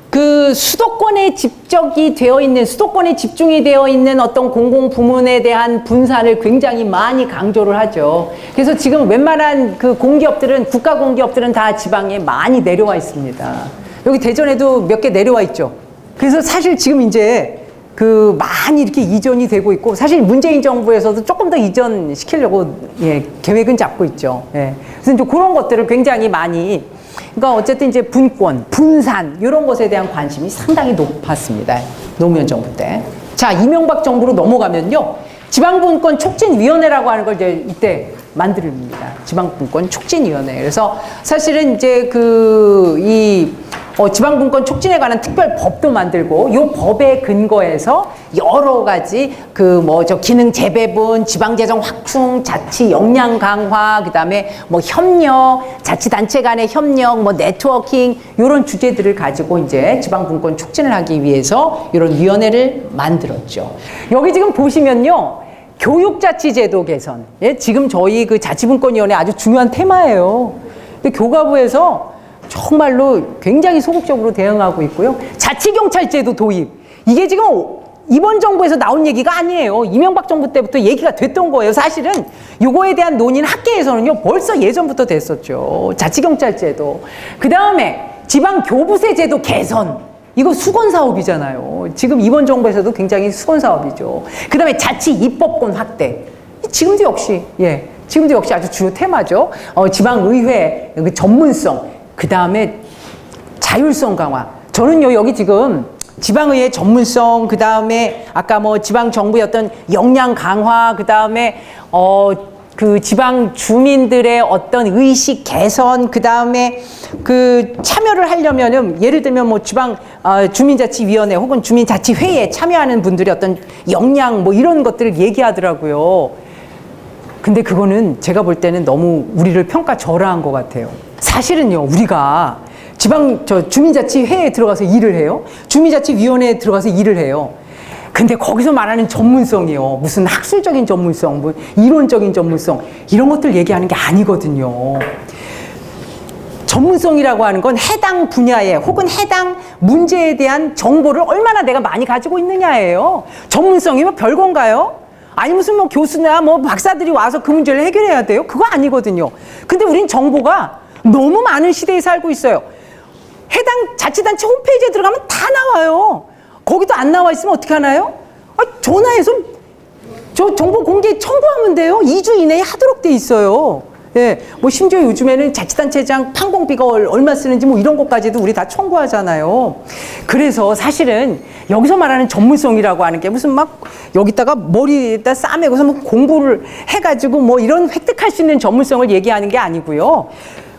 그 수도권에 집중이 되어 있는 어떤 공공부문에 대한 분산을 굉장히 많이 강조를 하죠. 그래서 지금 웬만한 그 공기업들은, 국가 공기업들은 다 지방에 많이 내려와 있습니다. 여기 대전에도 몇 개 내려와 있죠. 그래서 사실 지금 이제 많이 이렇게 이전이 되고 있고, 사실 문재인 정부에서도 조금 더 이전시키려고, 계획은 잡고 있죠. 그래서 이제 그런 것들을 굉장히 많이, 그러니까 어쨌든 이제 분권, 분산, 이런 것에 대한 관심이 상당히 높았습니다. 노무현 정부 때. 자, 이명박 정부로 넘어가면요. 지방분권 촉진위원회라고 하는 걸 이제 이때 만듭니다. 지방분권 촉진위원회. 그래서 사실은 이제 지방분권 촉진에 관한 특별 법도 만들고, 이 법에 근거해서 여러 가지 기능 재배분, 지방재정 확충, 자치 역량 강화, 그 다음에 뭐 협력, 자치단체 간의 협력, 뭐 네트워킹, 이런 주제들을 가지고 이제 지방분권 촉진을 하기 위해서 이런 위원회를 만들었죠. 여기 지금 보시면요. 교육자치제도 개선. 지금 저희 그 자치분권위원회 아주 중요한 테마예요. 근데 교과부에서 정말로 굉장히 소극적으로 대응하고 있고요. 자치경찰제도 도입. 이게 지금 이번 정부에서 나온 얘기가 아니에요. 이명박 정부 때부터 얘기가 됐던 거예요. 사실은 요거에 대한 논의는 학계에서는요, 벌써 예전부터 됐었죠. 자치경찰제도. 그 다음에 지방교부세제도 개선. 이거 수건사업이잖아요. 지금 이번 정부에서도 굉장히 수건사업이죠. 그 다음에 자치입법권 확대. 지금도 역시 아주 주요 테마죠. 지방의회 전문성. 그 다음에 자율성 강화. 저는요, 여기 지금 지방의회 전문성, 그 다음에 아까 뭐 지방정부의 어떤 역량 강화, 그 다음에 그 지방 주민들의 어떤 의식 개선, 그 다음에 참여를 하려면은 예를 들면 뭐 지방 주민자치위원회 혹은 주민자치회의에 참여하는 분들의 어떤 역량 뭐 이런 것들을 얘기하더라고요. 근데 그거는 제가 볼 때는 너무 우리를 평가절하한 것 같아요. 사실은요, 우리가 주민자치회의에 들어가서 일을 해요. 주민자치위원회에 들어가서 일을 해요. 근데 거기서 말하는 전문성이요. 무슨 학술적인 전문성, 뭐 이론적인 전문성, 이런 것들 얘기하는 게 아니거든요. 전문성이라고 하는 건 해당 분야에 혹은 해당 문제에 대한 정보를 얼마나 내가 많이 가지고 있느냐예요. 전문성이면 별건가요? 아니 무슨 뭐 교수나 뭐 박사들이 와서 그 문제를 해결해야 돼요? 그거 아니거든요. 근데 우린 정보가 너무 많은 시대에 살고 있어요. 해당 자치단체 홈페이지에 들어가면 다 나와요. 거기도 안 나와 있으면 어떻게 하나요? 전화해서 저 정보 공개 청구하면 돼요. 2주 이내에 하도록 돼 있어요. 뭐 심지어 요즘에는 자치단체장 판공비가 얼마 쓰는지 뭐 이런 것까지도 우리 다 청구하잖아요. 그래서 사실은 여기서 말하는 전문성이라고 하는 게 무슨 막 여기다가 머리에다 싸매고서 뭐 공부를 해가지고 뭐 이런 획득할 수 있는 전문성을 얘기하는 게 아니고요.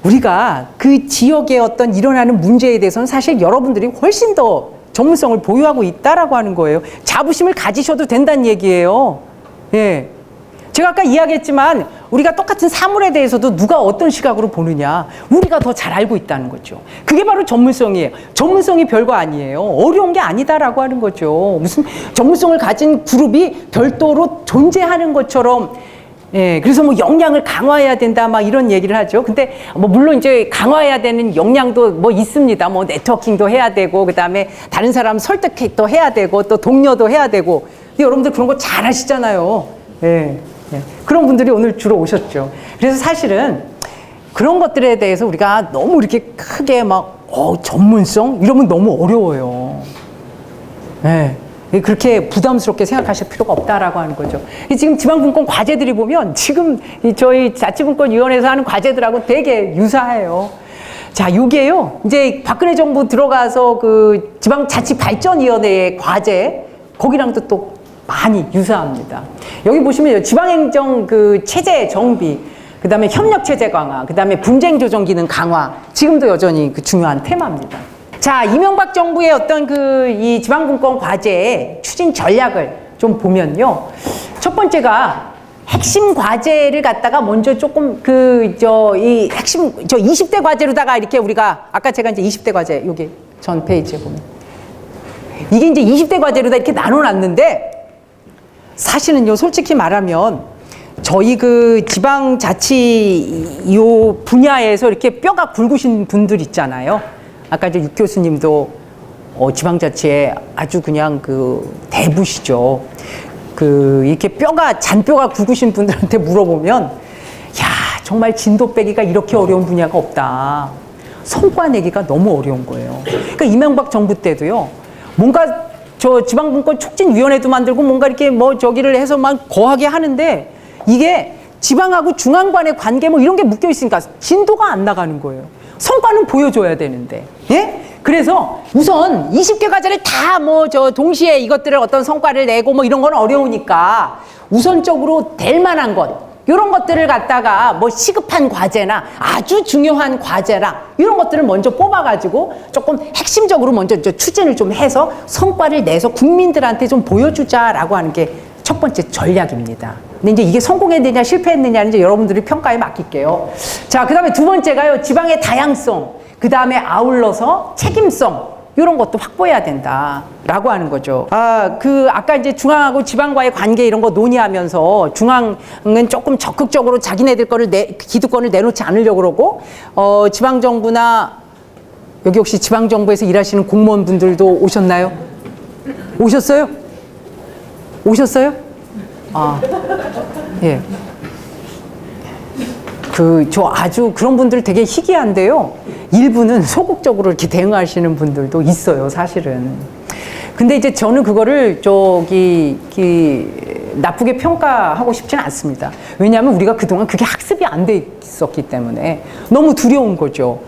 우리가 그 지역의 어떤 일어나는 문제에 대해서는 사실 여러분들이 훨씬 더 전문성을 보유하고 있다라고 하는 거예요. 자부심을 가지셔도 된다는 얘기예요. 제가 아까 이야기했지만 우리가 똑같은 사물에 대해서도 누가 어떤 시각으로 보느냐, 우리가 더 잘 알고 있다는 거죠. 그게 바로 전문성이에요. 전문성이 별거 아니에요. 어려운 게 아니다라고 하는 거죠. 무슨 전문성을 가진 그룹이 별도로 존재하는 것처럼, 그래서 뭐 역량을 강화해야 된다 막 이런 얘기를 하죠. 근데 뭐 물론 이제 강화해야 되는 역량도 뭐 있습니다. 뭐 네트워킹도 해야 되고, 그 다음에 다른 사람 설득도 해야 되고, 또 동료도 해야 되고. 근데 여러분들 그런 거 잘 하시잖아요. 그런 분들이 오늘 주로 오셨죠. 그래서 사실은 그런 것들에 대해서 우리가 너무 이렇게 크게 막 전문성 이러면 너무 어려워요. 그렇게 부담스럽게 생각하실 필요가 없다라고 하는 거죠. 지금 지방분권 과제들이 보면 지금 저희 자치분권위원회에서 하는 과제들하고 되게 유사해요. 자, 요게요. 이제 박근혜 정부 들어가서 그 지방자치발전위원회의 과제 거기랑도 또 많이 유사합니다. 여기 보시면 지방행정 그 체제 정비, 그 다음에 협력체제 강화, 그 다음에 분쟁조정 기능 강화, 지금도 여전히 그 중요한 테마입니다. 자, 이명박 정부의 어떤 이 지방분권 과제의 추진 전략을 좀 보면요. 첫 번째가 핵심 과제를 갖다가 먼저 조금 이 핵심, 20대 과제로다가 이렇게 우리가 아까 제가 이제 20대 과제 여기 전 페이지에 보면 이게 이제 20대 과제로다 이렇게 나눠놨는데 사실은요, 솔직히 말하면 저희 지방자치 요 분야에서 이렇게 뼈가 굵으신 분들 있잖아요. 아까 육 교수님도 지방자치에 아주 그냥 대부시죠. 이렇게 잔뼈가 굵으신 분들한테 물어보면, 야, 정말 진도 빼기가 이렇게 어려운 분야가 없다. 성과 내기가 너무 어려운 거예요. 그러니까 이명박 정부 때도요, 뭔가 지방분권 촉진위원회도 만들고 뭔가 이렇게 저기를 해서 막 거하게 하는데 이게 지방하고 중앙 간의 관계 이런 게 묶여 있으니까 진도가 안 나가는 거예요. 성과는 보여줘야 되는데. 예? 그래서 우선 20개 과제를 다 동시에 이것들을 어떤 성과를 내고 이런 건 어려우니까 우선적으로 될 만한 것, 이런 것들을 갖다가 시급한 과제나 아주 중요한 과제라 이런 것들을 먼저 뽑아가지고 조금 핵심적으로 먼저 추진을 좀 해서 성과를 내서 국민들한테 좀 보여주자라고 하는 게 첫 번째 전략입니다. 근데 이제 이게 성공했느냐 실패했느냐는 이제 여러분들이 평가에 맡길게요. 자, 그 다음에 두 번째가요, 지방의 다양성, 그 다음에 아울러서 책임성, 이런 것도 확보해야 된다라고 하는 거죠. 아까 이제 중앙하고 지방과의 관계 이런 거 논의하면서 중앙은 조금 적극적으로 자기네들 기득권을 내놓지 않으려고 그러고, 지방정부나 여기 혹시 지방정부에서 일하시는 공무원분들도 오셨나요? 오셨어요? 오셨어요? 예. 아주 그런 분들 되게 희귀한데요. 일부는 소극적으로 이렇게 대응하시는 분들도 있어요, 사실은. 근데 이제 저는 그거를 나쁘게 평가하고 싶지는 않습니다. 왜냐하면 우리가 그동안 그게 학습이 안 돼 있었기 때문에 너무 두려운 거죠.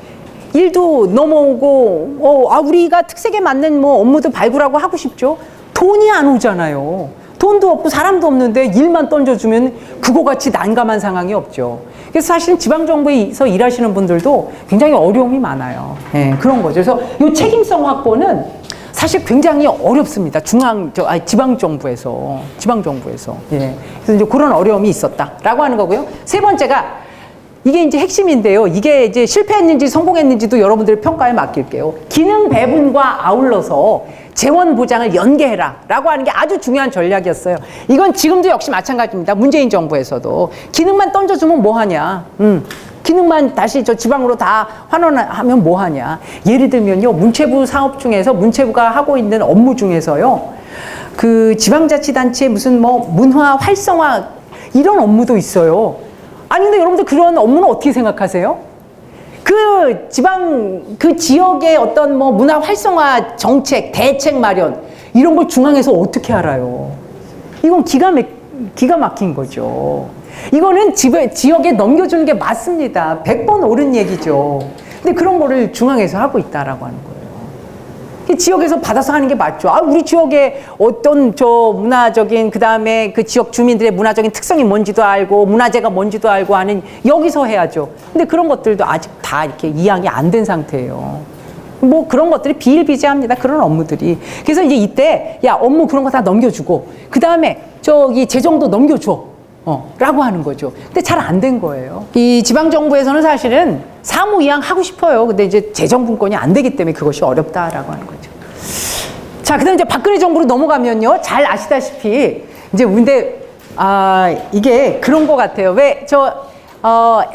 일도 넘어오고, 우리가 특색에 맞는 업무도 발굴하고 하고 싶죠. 돈이 안 오잖아요. 돈도 없고 사람도 없는데 일만 던져주면 그거 같이 난감한 상황이 없죠. 그래서 사실 지방정부에서 일하시는 분들도 굉장히 어려움이 많아요. 예, 그런 거죠. 그래서 이 책임성 확보는 사실 굉장히 어렵습니다. 지방정부에서. 예. 그래서 이제 그런 어려움이 있었다라고 하는 거고요. 세 번째가 이게 이제 핵심인데요. 이게 이제 실패했는지 성공했는지도 여러분들 평가에 맡길게요. 기능 배분과 아울러서 재원 보장을 연계해라 라고 하는 게 아주 중요한 전략이었어요. 이건 지금도 역시 마찬가지입니다. 문재인 정부에서도 기능만 던져주면 뭐하냐. 기능만 다시 지방으로 다 환원하면 뭐하냐. 예를 들면요, 문체부 사업 중에서 문체부가 하고 있는 업무 중에서요, 지방자치단체 무슨 문화 활성화 이런 업무도 있어요. 아니 근데 여러분들 그런 업무는 어떻게 생각하세요? 그 지역의 어떤 문화 활성화 정책, 대책 마련 이런 걸 중앙에서 어떻게 알아요? 이건 기가 막힌 거죠. 이거는 지역에 넘겨주는 게 맞습니다. 100번 옳은 얘기죠. 근데 그런 거를 중앙에서 하고 있다라고 하는 거예요. 지역에서 받아서 하는 게 맞죠. 우리 지역에 어떤 문화적인, 그 다음에 그 지역 주민들의 문화적인 특성이 뭔지도 알고, 문화재가 뭔지도 알고 하는, 여기서 해야죠. 근데 그런 것들도 아직 다 이렇게 이양이 안 된 상태예요. 그런 것들이 비일비재합니다. 그런 업무들이. 그래서 이제 이때, 업무 그런 거 다 넘겨주고, 그 다음에 재정도 넘겨줘. 라고 하는 거죠. 근데 잘 안 된 거예요. 이 지방정부에서는 사실은 사무이양 하고 싶어요. 근데 이제 재정분권이 안 되기 때문에 그것이 어렵다라고 하는 거죠. 자, 그 다음에 이제 박근혜 정부로 넘어가면요. 잘 아시다시피, 이제 근데, 이게 그런 것 같아요.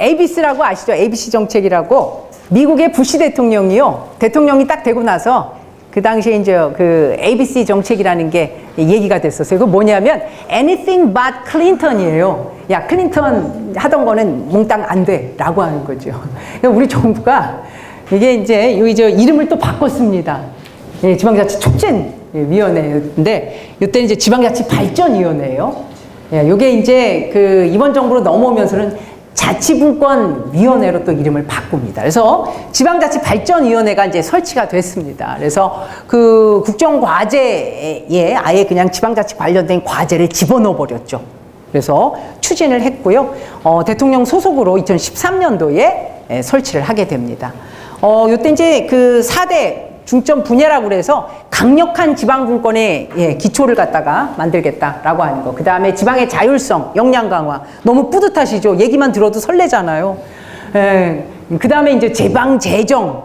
ABC라고 아시죠? ABC 정책이라고. 미국의 부시 대통령이 딱 되고 나서 그 당시에 이제 ABC 정책이라는 게 얘기가 됐었어요. 그 뭐냐면 anything but 클린턴이에요. 야, 클린턴 하던 거는 몽땅 안 돼라고 하는 거죠. 우리 정부가 이게 이제 이름을 또 바꿨습니다. 예, 지방자치 촉진위원회인데 이때는 이제 지방자치 발전위원회예요. 예, 요게 이제 이번 정부로 넘어오면서는 자치분권위원회로 또 이름을 바꿉니다. 그래서 지방자치발전위원회가 이제 설치가 됐습니다. 그래서 국정과제에 아예 그냥 지방자치 관련된 과제를 집어넣어 버렸죠. 그래서 추진을 했고요. 대통령 소속으로 2013년도에 설치를 하게 됩니다. 요때 이제 4대 중점 분야라고 그래서 강력한 지방분권의 기초를 갖다가 만들겠다라고 하는 거. 그 다음에 지방의 자율성, 역량 강화. 너무 뿌듯하시죠? 얘기만 들어도 설레잖아요. 그 다음에 이제 제방 재정,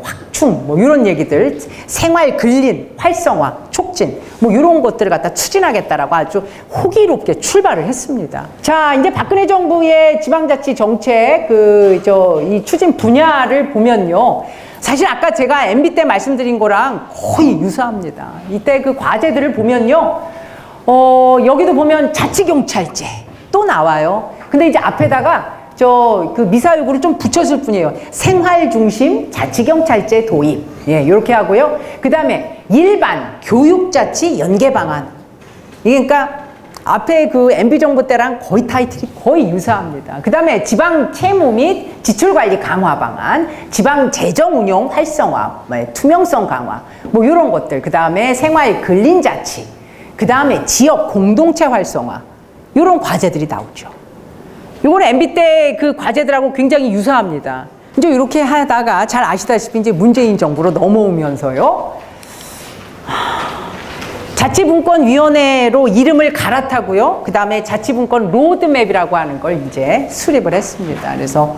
확충, 뭐 이런 얘기들, 생활 근린, 활성화, 촉진, 뭐 이런 것들을 갖다 추진하겠다라고 아주 호기롭게 출발을 했습니다. 자, 이제 박근혜 정부의 지방자치 정책 이 추진 분야를 보면요. 사실 아까 제가 MB 때 말씀드린 거랑 거의 유사합니다. 이때 그 과제들을 보면요. 여기도 보면 자치경찰제 또 나와요. 근데 이제 앞에다가 그 미사역으로 좀 붙였을 뿐이에요. 생활 중심 자치경찰제 도입. 이렇게 하고요. 그 다음에 일반 교육자치 연계 방안. 이게 그러니까 앞에 그 MB 정부 때랑 거의 타이틀이 거의 유사합니다. 그 다음에 지방 채무 및 지출관리 강화 방안, 지방 재정 운용 활성화, 투명성 강화, 뭐 이런 것들. 그 다음에 생활 근린자치. 그 다음에 지역 공동체 활성화. 이런 과제들이 나오죠. 이거는 MB 때 그 과제들하고 굉장히 유사합니다. 이제 이렇게 하다가 잘 아시다시피 이제 문재인 정부로 넘어오면서요. 자치분권위원회로 이름을 갈아타고요. 그 다음에 자치분권 로드맵이라고 하는 걸 이제 수립을 했습니다. 그래서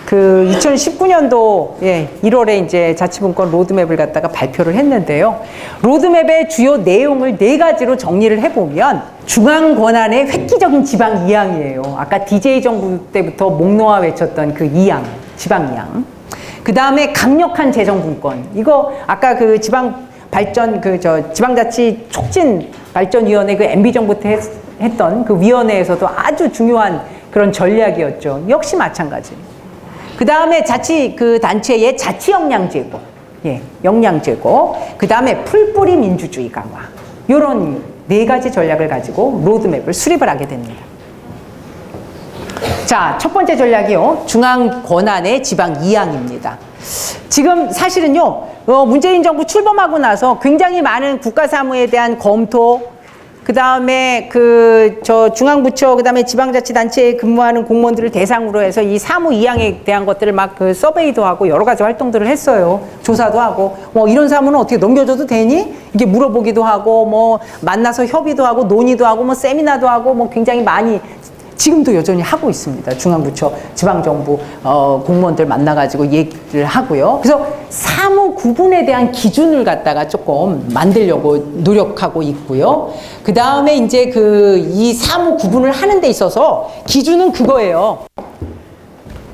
그 2019년도 1월에 이제 자치분권 로드맵을 갖다가 발표를 했는데요. 로드맵의 주요 내용을 4가지로 정리를 해보면 중앙 권한의 획기적인 지방 이양이에요. 아까 DJ 정부 때부터 목 놓아 외쳤던 그 이양, 지방 이양. 그 다음에 강력한 재정분권. 이거 아까 그 지방 발전 지방자치 촉진 발전위원회 그 MB 정부 때 했던 그 위원회에서도 아주 중요한 그런 전략이었죠. 역시 마찬가지. 그 다음에 자치 그 단체의 자치 역량 제고, 역량 제고. 그 다음에 풀뿌리 민주주의 강화. 이런 4가지 전략을 가지고 로드맵을 수립을 하게 됩니다. 자, 첫 번째 전략이요. 중앙 권한의 지방 이양입니다. 지금 사실은요, 문재인 정부 출범하고 나서 굉장히 많은 국가 사무에 대한 검토, 그 다음에 중앙부처, 그 다음에 지방자치단체에 근무하는 공무원들을 대상으로 해서 이 사무 이양에 대한 것들을 막 서베이도 하고 여러 가지 활동들을 했어요. 조사도 하고, 이런 사무는 어떻게 넘겨줘도 되니? 이게 물어보기도 하고, 만나서 협의도 하고, 논의도 하고, 세미나도 하고, 굉장히 많이 지금도 여전히 하고 있습니다. 중앙부처, 지방정부 공무원들 만나가지고 얘기를 하고요. 그래서 사무 구분에 대한 기준을 갖다가 조금 만들려고 노력하고 있고요. 그 다음에 이제 이 사무 구분을 하는 데 있어서 기준은 그거예요.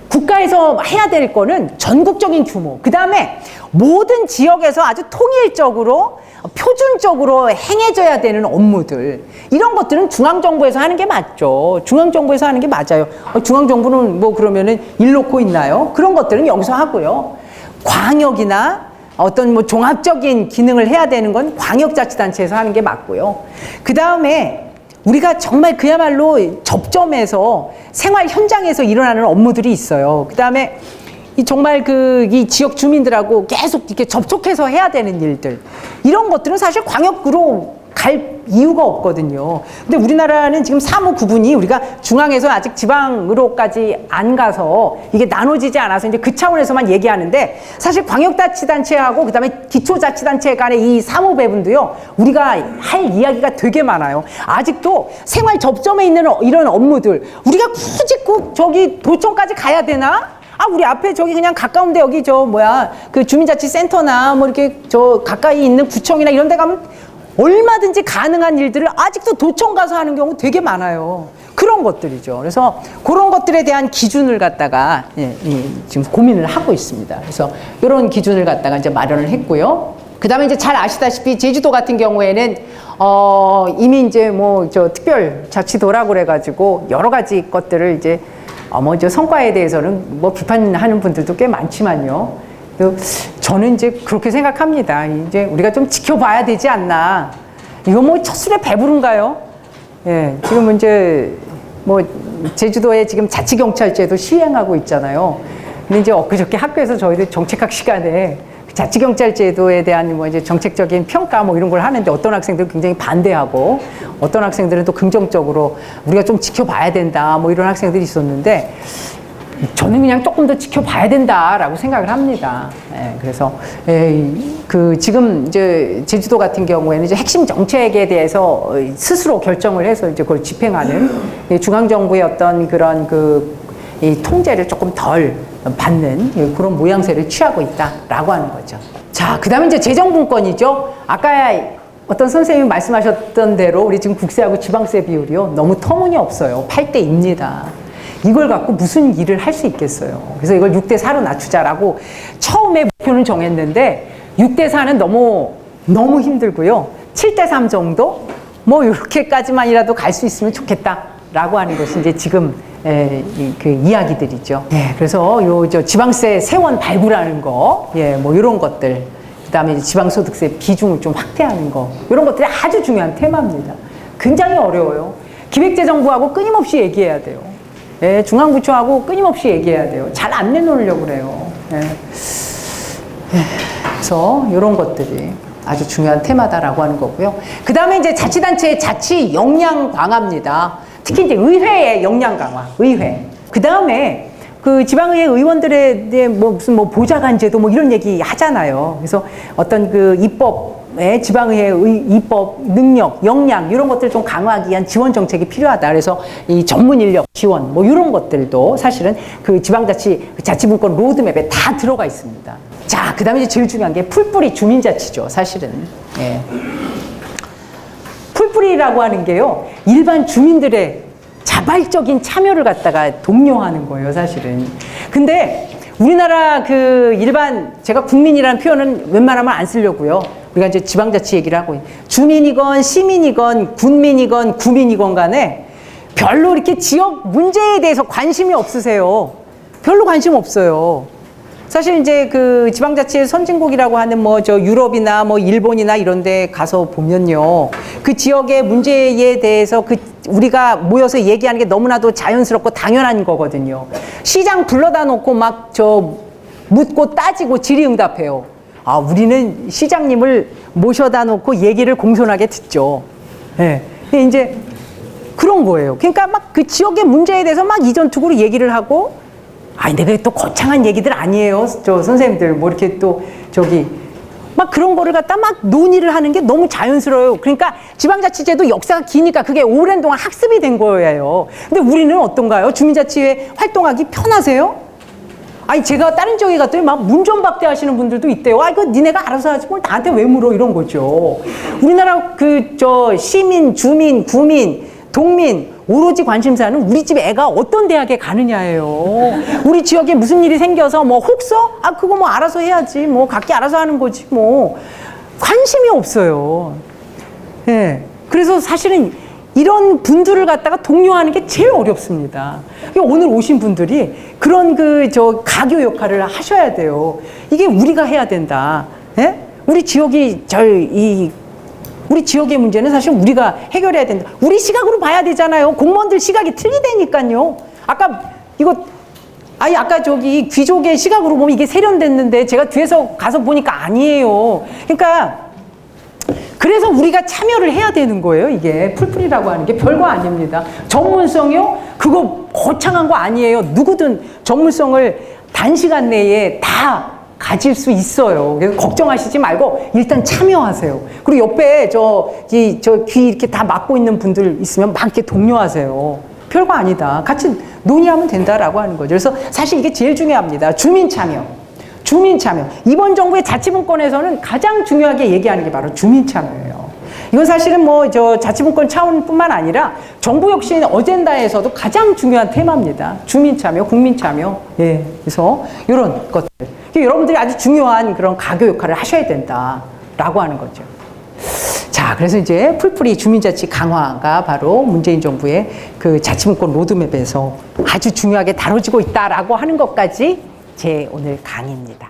국가에서 해야 될 거는 전국적인 규모. 그 다음에 모든 지역에서 아주 통일적으로 표준적으로 행해져야 되는 업무들, 이런 것들은 중앙정부에서 하는 게 맞죠. 중앙정부에서 하는 게 맞아요. 중앙정부는 그러면은 일 놓고 있나요? 그런 것들은 여기서 하고요. 광역이나 어떤 종합적인 기능을 해야 되는 건 광역자치단체에서 하는 게 맞고요. 그 다음에 우리가 정말 그야말로 접점에서 생활 현장에서 일어나는 업무들이 있어요. 그 다음에 정말 이 지역 주민들하고 계속 이렇게 접촉해서 해야 되는 일들, 이런 것들은 사실 광역으로 갈 이유가 없거든요. 근데 우리나라는 지금 사무 구분이 우리가 중앙에서 아직 지방으로까지 안 가서 이게 나눠지지 않아서 이제 그 차원에서만 얘기하는데, 사실 광역자치단체하고 그다음에 기초자치단체 간의 이 사무 배분도요, 우리가 할 이야기가 되게 많아요. 아직도 생활 접점에 있는 이런 업무들, 우리가 굳이 꼭 저기 도청까지 가야 되나? 우리 앞에 저기 그냥 가까운데 여기 그 주민자치센터나 이렇게 가까이 있는 구청이나 이런 데 가면 얼마든지 가능한 일들을 아직도 도청 가서 하는 경우 되게 많아요. 그런 것들이죠. 그래서 그런 것들에 대한 기준을 갖다가 지금 고민을 하고 있습니다. 그래서 이런 기준을 갖다가 이제 마련을 했고요. 그 다음에 이제 잘 아시다시피 제주도 같은 경우에는 이미 이제 특별자치도라고 그래가지고 여러 가지 것들을 이제 저 성과에 대해서는 비판하는 분들도 꽤 많지만요. 저는 이제 그렇게 생각합니다. 이제 우리가 좀 지켜봐야 되지 않나. 이거 첫술에 배부른가요? 지금 이제 제주도에 지금 자치경찰제도 시행하고 있잖아요. 근데 이제 엊그저께 학교에서 저희들 정책학 시간에 자치경찰제도에 대한 이제 정책적인 평가 이런 걸 하는데, 어떤 학생들은 굉장히 반대하고 어떤 학생들은 또 긍정적으로 우리가 좀 지켜봐야 된다 이런 학생들이 있었는데, 저는 그냥 조금 더 지켜봐야 된다라고 생각을 합니다. 그래서 그 지금 이제 제주도 같은 경우에는 이제 핵심 정책에 대해서 스스로 결정을 해서 이제 그걸 집행하는 중앙 정부의 어떤 그런 이 통제를 조금 덜 받는 그런 모양새를 취하고 있다라고 하는 거죠. 자, 그다음에 이제 재정분권이죠. 아까 어떤 선생님이 말씀하셨던 대로 우리 지금 국세하고 지방세 비율이요 너무 터무니없어요. 8대2입니다. 이걸 갖고 무슨 일을 할 수 있겠어요. 그래서 이걸 6대4로 낮추자라고 처음에 목표는 정했는데 6대4는 너무 힘들고요. 7대3 정도 뭐 이렇게까지만이라도 갈 수 있으면 좋겠다라고 하는 것이 이제 지금 그 이야기들이죠. 그래서 저 지방세 세원 발굴하는 거, 뭐 이런 것들, 그다음에 지방소득세 비중을 좀 확대하는 거, 이런 것들이 아주 중요한 테마입니다. 굉장히 어려워요. 기획재정부하고 끊임없이 얘기해야 돼요. 중앙부처하고 끊임없이 얘기해야 돼요. 잘 안 내놓으려고 그래요. 그래서 이런 것들이 아주 중요한 테마다라고 하는 거고요. 그 다음에 이제 자치단체의 자치 역량 강화입니다. 특히 이제 의회의 역량 강화, 의회. 그 다음에 그 지방의회 의원들에 대해 무슨 보좌관제도 이런 얘기 하잖아요. 그래서 어떤 그 입법의 지방의회 입법 능력, 역량 이런 것들을 좀 강화하기 위한 지원 정책이 필요하다. 그래서 이 전문 인력 지원 이런 것들도 사실은 그 자치분권 로드맵에 다 들어가 있습니다. 자, 그 다음에 이제 제일 중요한 게 풀뿌리 주민자치죠, 사실은. 풀뿌리라고 하는 게요, 일반 주민들의 자발적인 참여를 갖다가 독려하는 거예요, 사실은. 근데 우리나라 그 일반, 제가 국민이라는 표현은 웬만하면 안 쓰려고요. 우리가 이제 지방자치 얘기를 하고, 주민이건 시민이건 군민이건 구민이건 간에 별로 이렇게 지역 문제에 대해서 관심이 없으세요. 별로 관심 없어요. 사실 이제 그 지방자치의 선진국이라고 하는 유럽이나 일본이나 이런 데 가서 보면요. 그 지역의 문제에 대해서 우리가 모여서 얘기하는 게 너무나도 자연스럽고 당연한 거거든요. 시장 불러다 놓고 묻고 따지고 질의응답해요. 아, 우리는 시장님을 모셔다 놓고 얘기를 공손하게 듣죠. 이제 그런 거예요. 그러니까 그 지역의 문제에 대해서 이전투구로 얘기를 하고, 내가 또 거창한 얘기들 아니에요. 저 선생님들 이렇게 그런 거를 갖다 논의를 하는 게 너무 자연스러워요. 그러니까 지방자치제도 역사가 기니까 그게 오랜 동안 학습이 된 거예요. 근데 우리는 어떤가요? 주민자치회 활동하기 편하세요? 제가 다른 지역에 갔더니 문전박대 하시는 분들도 있대요. 이거 니네가 알아서 하지 뭘 나한테 왜 물어? 이런 거죠. 우리나라 시민, 주민, 구민, 동민, 오로지 관심사는 우리 집 애가 어떤 대학에 가느냐예요. 우리 지역에 무슨 일이 생겨서 혹서? 그거 알아서 해야지. 각기 알아서 하는 거지. 관심이 없어요. 그래서 사실은 이런 분들을 갖다가 독려하는 게 제일 어렵습니다. 오늘 오신 분들이 그런 가교 역할을 하셔야 돼요. 이게 우리가 해야 된다. 우리 지역의 문제는 사실 우리가 해결해야 된다. 우리 시각으로 봐야 되잖아요. 공무원들 시각이 틀리다니까요. 아까 귀족의 시각으로 보면 이게 세련됐는데 제가 뒤에서 가서 보니까 아니에요. 그러니까 그래서 우리가 참여를 해야 되는 거예요. 이게 풀뿌리라고 하는 게 별거 아닙니다. 전문성이요? 그거 거창한 거 아니에요. 누구든 전문성을 단시간 내에 다 가질 수 있어요. 그래서 걱정하시지 말고 일단 참여하세요. 그리고 옆에 귀 이렇게 다 막고 있는 분들 있으면 이렇게 독려하세요. 별거 아니다. 같이 논의하면 된다라고 하는 거죠. 그래서 사실 이게 제일 중요합니다. 주민 참여. 이번 정부의 자치분권에서는 가장 중요하게 얘기하는 게 바로 주민 참여예요. 이건 사실은 자치분권 차원뿐만 아니라 정부 혁신 어젠다에서도 가장 중요한 테마입니다. 주민 참여, 국민 참여. 그래서 이런 것들. 여러분들이 아주 중요한 그런 가교 역할을 하셔야 된다라고 하는 거죠. 자, 그래서 이제 풀뿌리 주민자치 강화가 바로 문재인 정부의 그 자치분권 로드맵에서 아주 중요하게 다뤄지고 있다라고 하는 것까지 제 오늘 강의입니다.